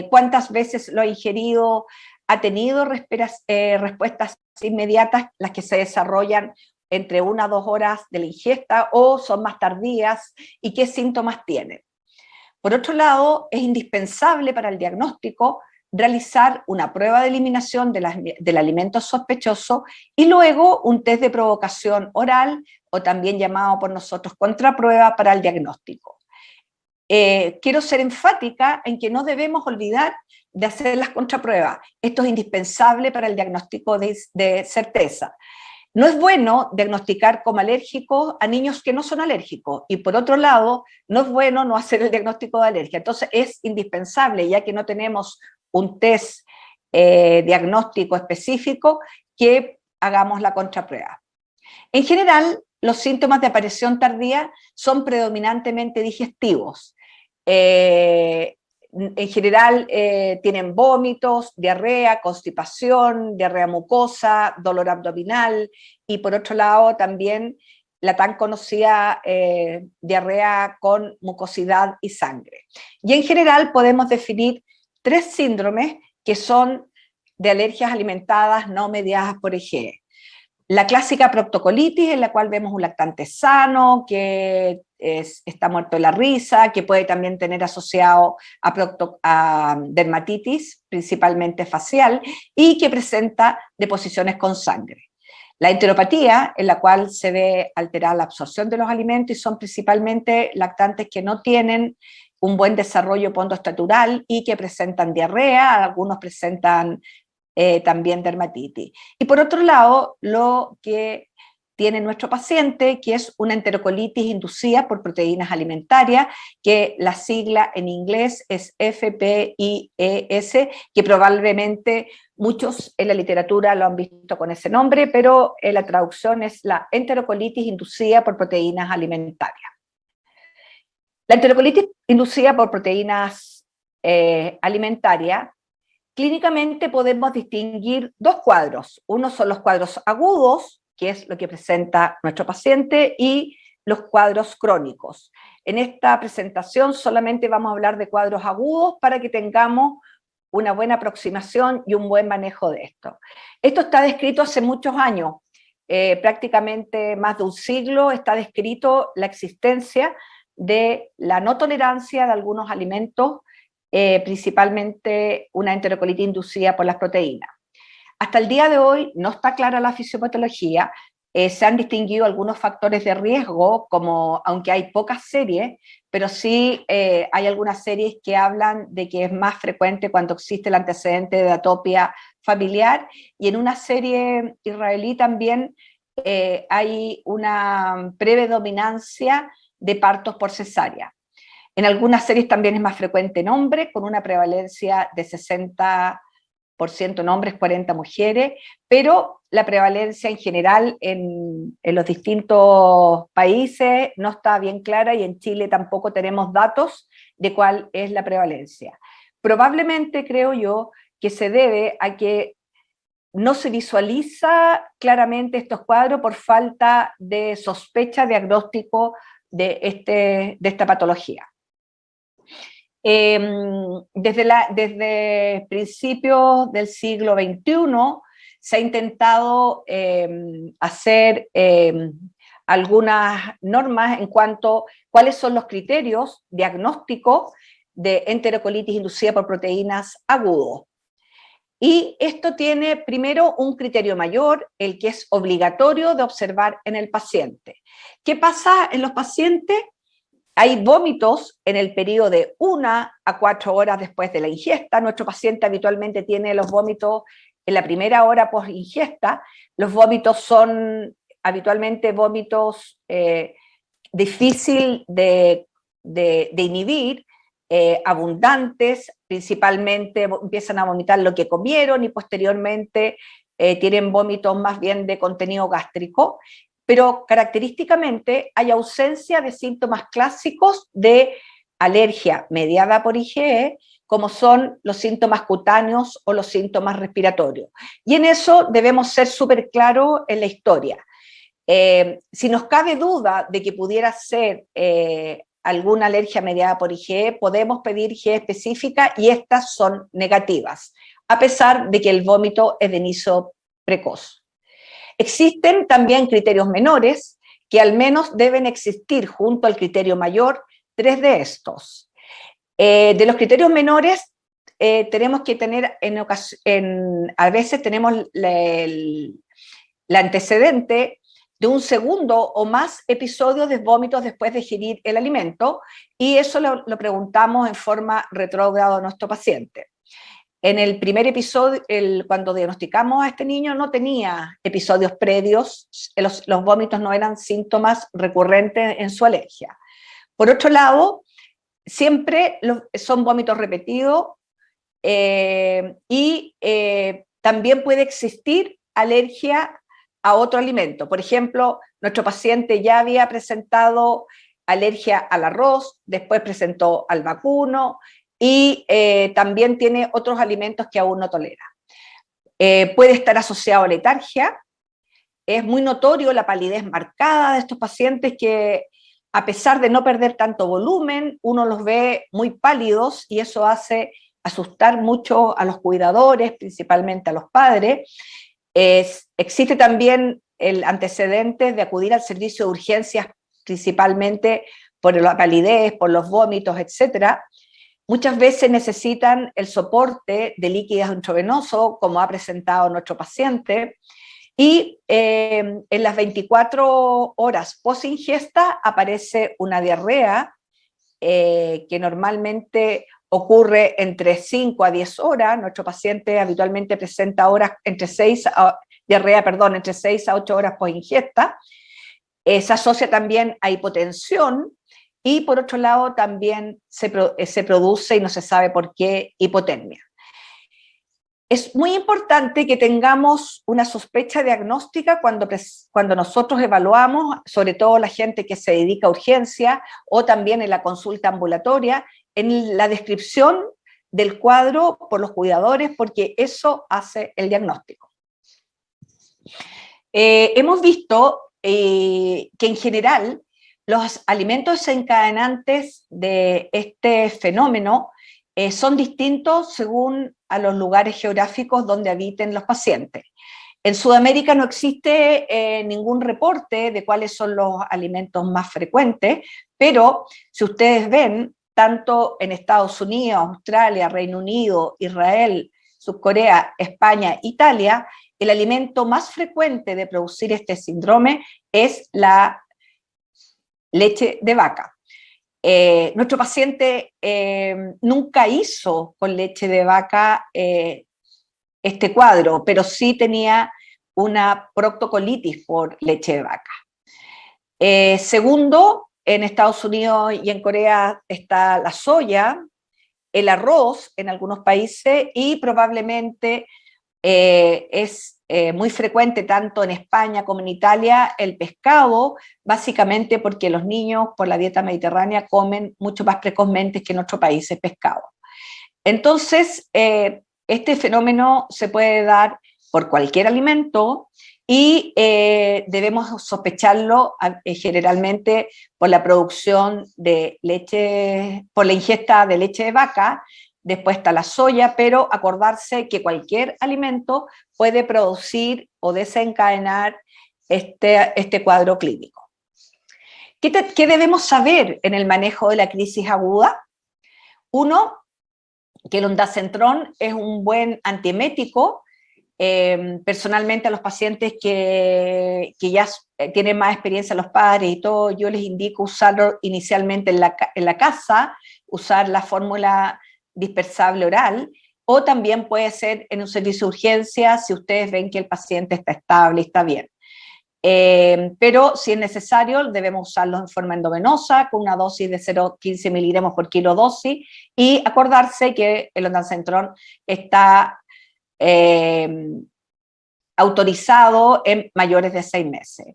¿Cuántas veces lo ha ingerido? ¿Ha tenido respuestas inmediatas, las que se desarrollan entre 1 a 2 horas de la ingesta, o son más tardías? ¿Y qué síntomas tienen? Por otro lado, es indispensable para el diagnóstico realizar una prueba de eliminación del alimento sospechoso y luego un test de provocación oral, o también llamado por nosotros contraprueba, para el diagnóstico. Quiero ser enfática en que no debemos olvidar de hacer las contrapruebas. Esto es indispensable para el diagnóstico de certeza. No es bueno diagnosticar como alérgicos a niños que no son alérgicos, y por otro lado, no es bueno no hacer el diagnóstico de alergia. Entonces es indispensable, ya que no tenemos un test diagnóstico específico, que hagamos la contraprueba. En general, los síntomas de aparición tardía son predominantemente digestivos. En general tienen vómitos, diarrea, constipación, diarrea mucosa, dolor abdominal, y por otro lado también la tan conocida diarrea con mucosidad y sangre. Y en general podemos definir 3 síndromes que son de alergias alimentadas no mediadas por IgE. La clásica proctocolitis, en la cual vemos un lactante sano, que está muerto de la risa, que puede también tener asociado a dermatitis, principalmente facial, y que presenta deposiciones con sangre. La enteropatía, en la cual se ve alterada la absorción de los alimentos, y son principalmente lactantes que no tienen un buen desarrollo pondoestatural y que presentan diarrea, algunos presentan también dermatitis. Y por otro lado, lo que tiene nuestro paciente, que es una enterocolitis inducida por proteínas alimentarias, que la sigla en inglés es FPIES, que probablemente muchos en la literatura lo han visto con ese nombre, pero la traducción es la enterocolitis inducida por proteínas alimentarias. La enterocolitis inducida por proteínas alimentarias, clínicamente podemos distinguir 2 cuadros. Uno son los cuadros agudos, que es lo que presenta nuestro paciente, y los cuadros crónicos. En esta presentación solamente vamos a hablar de cuadros agudos para que tengamos una buena aproximación y un buen manejo de esto. Esto está descrito hace muchos años, prácticamente más de un siglo está descrito la existencia de la no tolerancia de algunos alimentos, principalmente una enterocolitis inducida por las proteínas. Hasta el día de hoy no está clara la fisiopatología, se han distinguido algunos factores de riesgo, como, aunque hay pocas series, pero sí hay algunas series que hablan de que es más frecuente cuando existe el antecedente de atopia familiar, y en una serie israelí también hay una predominancia de partos por cesárea. En algunas series también es más frecuente en hombres, con una prevalencia de 60% en hombres, 40 mujeres, pero la prevalencia en general en los distintos países no está bien clara, y en Chile tampoco tenemos datos de cuál es la prevalencia. Probablemente, creo yo, que se debe a que no se visualiza claramente estos cuadros por falta de sospecha, diagnóstico de esta patología. Desde principios del siglo XXI se ha intentado hacer algunas normas en cuanto a cuáles son los criterios diagnósticos de enterocolitis inducida por proteínas agudos. Y esto tiene primero un criterio mayor, el que es obligatorio de observar en el paciente. ¿Qué pasa en los pacientes? Hay vómitos en el periodo de 1 a 4 horas después de la ingesta. Nuestro paciente habitualmente tiene los vómitos en la primera hora post ingesta. Los vómitos son habitualmente vómitos difícil de inhibir, abundantes, principalmente empiezan a vomitar lo que comieron y posteriormente tienen vómitos más bien de contenido gástrico, pero característicamente hay ausencia de síntomas clásicos de alergia mediada por IgE, como son los síntomas cutáneos o los síntomas respiratorios. Y en eso debemos ser súper claros en la historia. Si nos cabe duda de que pudiera ser alguna alergia mediada por IgE, podemos pedir IgE específica y estas son negativas, a pesar de que el vómito es de inicio precoz. Existen también criterios menores que al menos deben existir junto al criterio mayor, 3 de estos. De los criterios menores tenemos que tener, a veces tenemos el antecedente de un segundo o más episodios de vómitos después de ingerir el alimento, y eso lo preguntamos en forma retrógrada a nuestro paciente. En el primer episodio, cuando diagnosticamos a este niño, no tenía episodios previos, los vómitos no eran síntomas recurrentes en su alergia. Por otro lado, siempre son vómitos repetidos y también puede existir alergia a otro alimento. Por ejemplo, nuestro paciente ya había presentado alergia al arroz, después presentó al vacuno y también tiene otros alimentos que aún no tolera. Puede estar asociado a letargia. Es muy notorio la palidez marcada de estos pacientes que, a pesar de no perder tanto volumen, uno los ve muy pálidos y eso hace asustar mucho a los cuidadores, principalmente a los padres. Existe también el antecedente de acudir al servicio de urgencias, principalmente por la palidez, por los vómitos, etc. Muchas veces necesitan el soporte de líquidos intravenosos, como ha presentado nuestro paciente, y en las 24 horas post ingesta aparece una diarrea que normalmente ocurre entre 5 a 10 horas. Nuestro paciente habitualmente presenta entre 6 a 8 horas post ingesta. Se asocia también a hipotensión y por otro lado también se produce, y no se sabe por qué, hipotermia. Es muy importante que tengamos una sospecha diagnóstica cuando nosotros evaluamos, sobre todo la gente que se dedica a urgencia o también en la consulta ambulatoria, en la descripción del cuadro por los cuidadores, porque eso hace el diagnóstico. Hemos visto que en general los alimentos desencadenantes de este fenómeno son distintos según a los lugares geográficos donde habiten los pacientes. En Sudamérica no existe ningún reporte de cuáles son los alimentos más frecuentes, pero si ustedes ven, tanto en Estados Unidos, Australia, Reino Unido, Israel, Subcorea, España, Italia, el alimento más frecuente de producir este síndrome es la leche de vaca. Nuestro paciente nunca hizo con leche de vaca este cuadro, pero sí tenía una proctocolitis por leche de vaca. Segundo, en Estados Unidos y en Corea está la soya, el arroz en algunos países y probablemente es muy frecuente tanto en España como en Italia el pescado, básicamente porque los niños por la dieta mediterránea comen mucho más precozmente que en otros países pescado. Entonces, este fenómeno se puede dar por cualquier alimento y debemos sospecharlo generalmente por la producción de leche, por la ingesta de leche de vaca. Después está la soya, pero acordarse que cualquier alimento puede producir o desencadenar este cuadro clínico. ¿Qué debemos saber en el manejo de la crisis aguda? Uno, que el ondansetron es un buen antiemético. Personalmente a los pacientes que ya tienen más experiencia, los padres y todo, yo les indico usarlo inicialmente en la casa, usar la fórmula dispersable oral, o también puede ser en un servicio de urgencia si ustedes ven que el paciente está estable y está bien. Pero si es necesario debemos usarlo en forma endovenosa con una dosis de 0,15 miligramos por kilo dosis, y acordarse que el ondansetron está autorizado en mayores de 6 meses.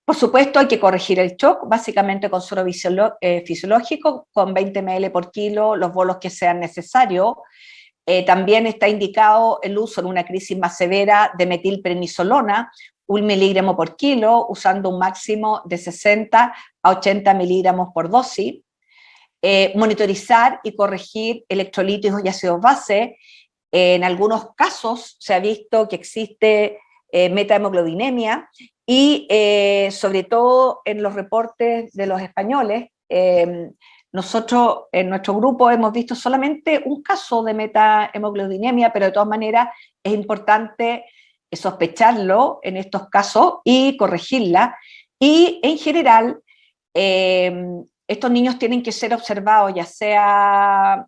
Por supuesto hay que corregir el shock, básicamente con suero fisiológico, con 20 ml por kilo, los bolos que sean necesarios. También está indicado el uso en una crisis más severa de metilprednisolona, 1 miligramo por kilo, usando un máximo de 60 a 80 miligramos por dosis. Monitorizar y corregir electrolitos y ácidos base. En algunos casos se ha visto que existe metahemoglobinemia y sobre todo en los reportes de los españoles, nosotros en nuestro grupo hemos visto solamente un caso de metahemoglobinemia, pero de todas maneras es importante sospecharlo en estos casos y corregirla. Y en general, estos niños tienen que ser observados, ya sea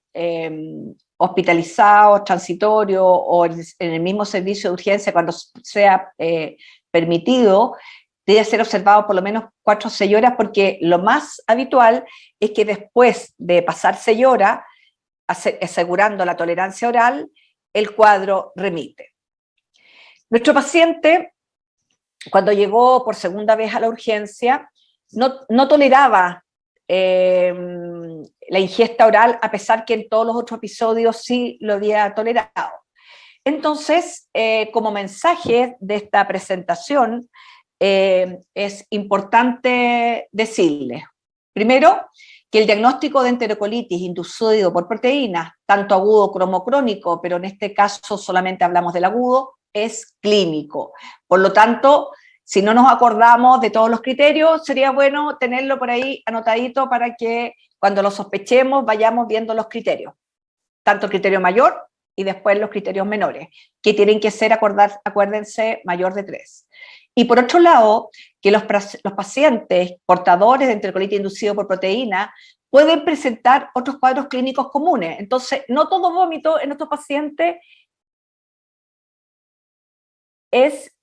hospitalizados, transitorios o en el mismo servicio de urgencia cuando sea permitido. Debe ser observado por lo menos 4 o 6 horas, porque lo más habitual es que después de pasar 6 horas, asegurando la tolerancia oral, el cuadro remite. Nuestro paciente, cuando llegó por segunda vez a la urgencia, no toleraba la ingesta oral, a pesar que en todos los otros episodios sí lo había tolerado. Entonces, como mensaje de esta presentación, es importante decirles, primero, que el diagnóstico de enterocolitis inducido por proteínas, tanto agudo como crónico, pero en este caso solamente hablamos del agudo, es clínico. Por lo tanto, si no nos acordamos de todos los criterios, sería bueno tenerlo por ahí anotadito para que cuando lo sospechemos vayamos viendo los criterios, tanto el criterio mayor y después los criterios menores, que tienen que ser, acuérdense, mayor de 3. Y por otro lado, que los pacientes portadores de enterocolitis inducido por proteína pueden presentar otros cuadros clínicos comunes. Entonces, no todo vómito en estos pacientes es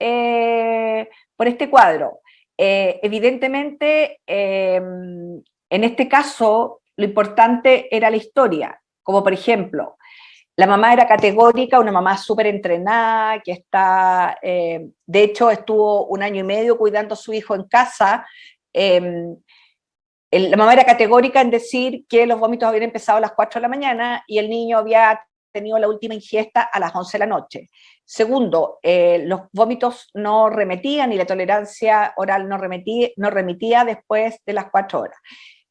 por este cuadro. Evidentemente, en este caso, lo importante era la historia, como por ejemplo, la mamá era categórica, una mamá súper entrenada, que está, de hecho, estuvo 1 año y medio cuidando a su hijo en casa. La mamá era categórica en decir que los vómitos habían empezado a las 4 de la mañana y el niño había tenido la última ingesta a las 11 de la noche. Segundo, los vómitos no remetían y la tolerancia oral no remitía después de las 4 horas.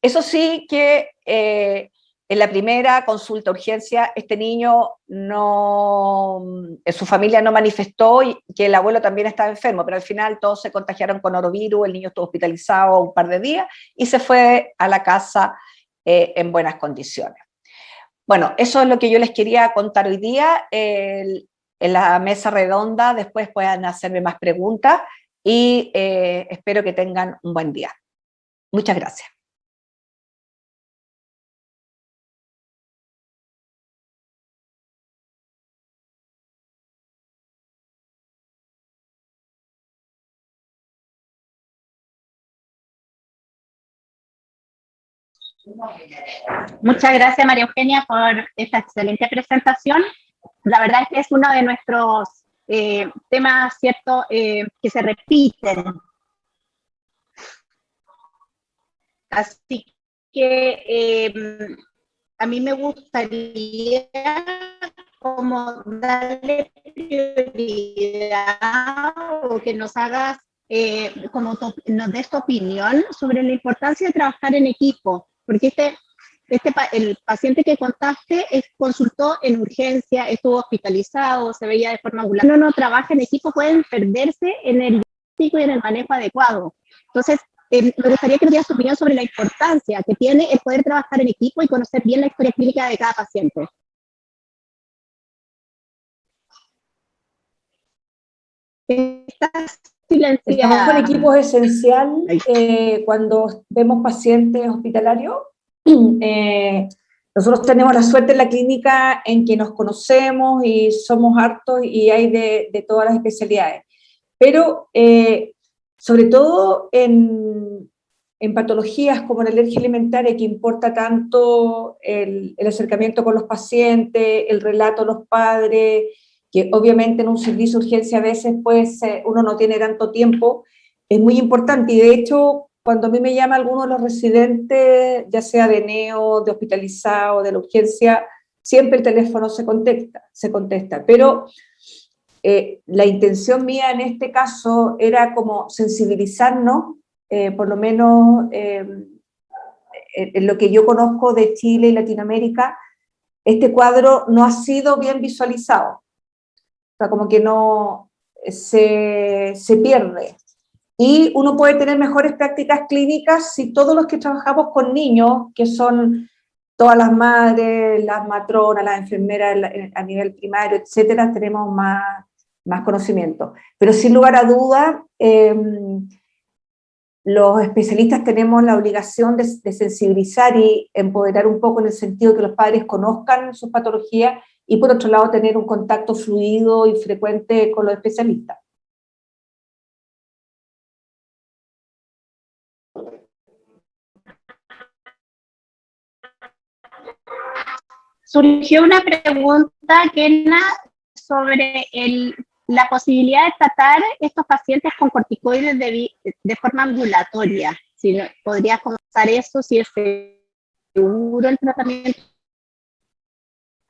Eso sí que en la primera consulta urgencia, este niño su familia no manifestó y que el abuelo también estaba enfermo, pero al final todos se contagiaron con norovirus, el niño estuvo hospitalizado un par de días y se fue a la casa en buenas condiciones. Bueno, eso es lo que yo les quería contar hoy día. En la mesa redonda después puedan hacerme más preguntas y espero que tengan un buen día. Muchas gracias. Muchas gracias, María Eugenia, por esta excelente presentación. La verdad es que es uno de nuestros temas, ¿cierto?, que se repiten. Así que a mí me gustaría como darle prioridad o que nos hagas, nos des tu opinión sobre la importancia de trabajar en equipo, porque el paciente que contaste consultó en urgencia, estuvo hospitalizado, se veía de forma ambulante. Si uno no trabaja en equipo, pueden perderse en el diagnóstico y en el manejo adecuado. Entonces, me gustaría que nos dieras tu opinión sobre la importancia que tiene el poder trabajar en equipo y conocer bien la historia clínica de cada paciente. Estás silenciada. El trabajo en equipo es esencial cuando vemos pacientes hospitalarios. Nosotros tenemos la suerte en la clínica en que nos conocemos y somos hartos y hay de todas las especialidades. Pero sobre todo en patologías como la alergia alimentaria, que importa tanto el acercamiento con los pacientes, el relato a los padres, que obviamente en un servicio de urgencia a veces pues, uno no tiene tanto tiempo, es muy importante. Y de hecho, cuando a mí me llama alguno de los residentes, ya sea de neo, de hospitalizado, de la urgencia, siempre el teléfono se contesta. Pero la intención mía en este caso era como sensibilizarnos, por lo menos en lo que yo conozco de Chile y Latinoamérica, este cuadro no ha sido bien visualizado. O sea, como que no se pierde. Y uno puede tener mejores prácticas clínicas si todos los que trabajamos con niños, que son todas las madres, las matronas, las enfermeras a nivel primario, etcétera, tenemos más conocimiento. Pero sin lugar a dudas, los especialistas tenemos la obligación de sensibilizar y empoderar un poco en el sentido de que los padres conozcan sus patologías y por otro lado tener un contacto fluido y frecuente con los especialistas. Surgió una pregunta, Kena, sobre la posibilidad de tratar estos pacientes con corticoides de forma ambulatoria. Si podrías comentar eso, si es seguro el tratamiento.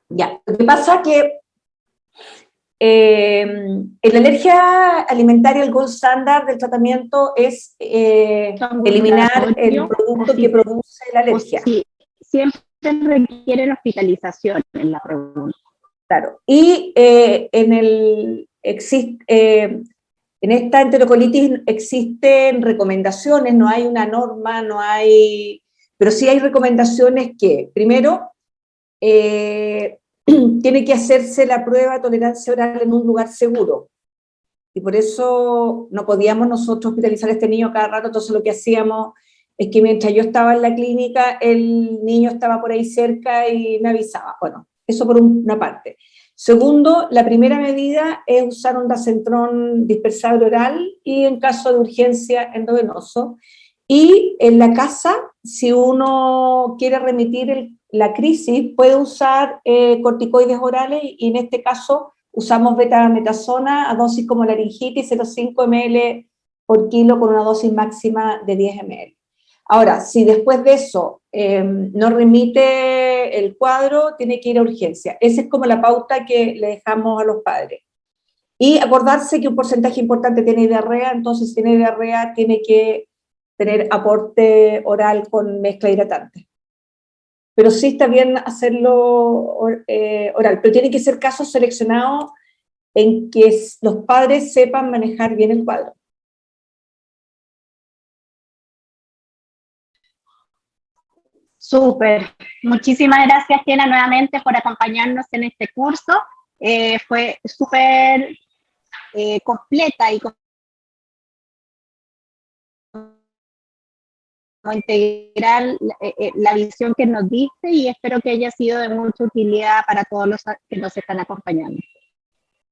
Ya, lo que pasa es que en la alergia alimentaria el gold standard del tratamiento es eliminar el producto que produce la alergia. Sí, siempre requieren hospitalización en la pregunta. Claro, y en esta enterocolitis existen recomendaciones, no hay una norma, pero sí hay recomendaciones que, primero, tiene que hacerse la prueba de tolerancia oral en un lugar seguro, y por eso no podíamos nosotros hospitalizar a este niño cada rato. Entonces lo que hacíamos es que mientras yo estaba en la clínica, el niño estaba por ahí cerca y me avisaba. Bueno, eso por una parte. Segundo, la primera medida es usar un dacentrón dispersable oral y en caso de urgencia endovenoso. Y en la casa, si uno quiere remitir la crisis, puede usar corticoides orales y en este caso usamos betametasona a dosis como laringitis, 0,5 ml por kilo con una dosis máxima de 10 ml. Ahora, si después de eso no remite el cuadro, tiene que ir a urgencia. Esa es como la pauta que le dejamos a los padres. Y acordarse que un porcentaje importante tiene diarrea, entonces si tiene diarrea tiene que tener aporte oral con mezcla hidratante. Pero sí está bien hacerlo oral, pero tiene que ser casos seleccionados en que los padres sepan manejar bien el cuadro. Súper. Muchísimas gracias, Kena, nuevamente por acompañarnos en este curso. Fue súper completa y como integral la visión que nos diste, y espero que haya sido de mucha utilidad para todos los que nos están acompañando.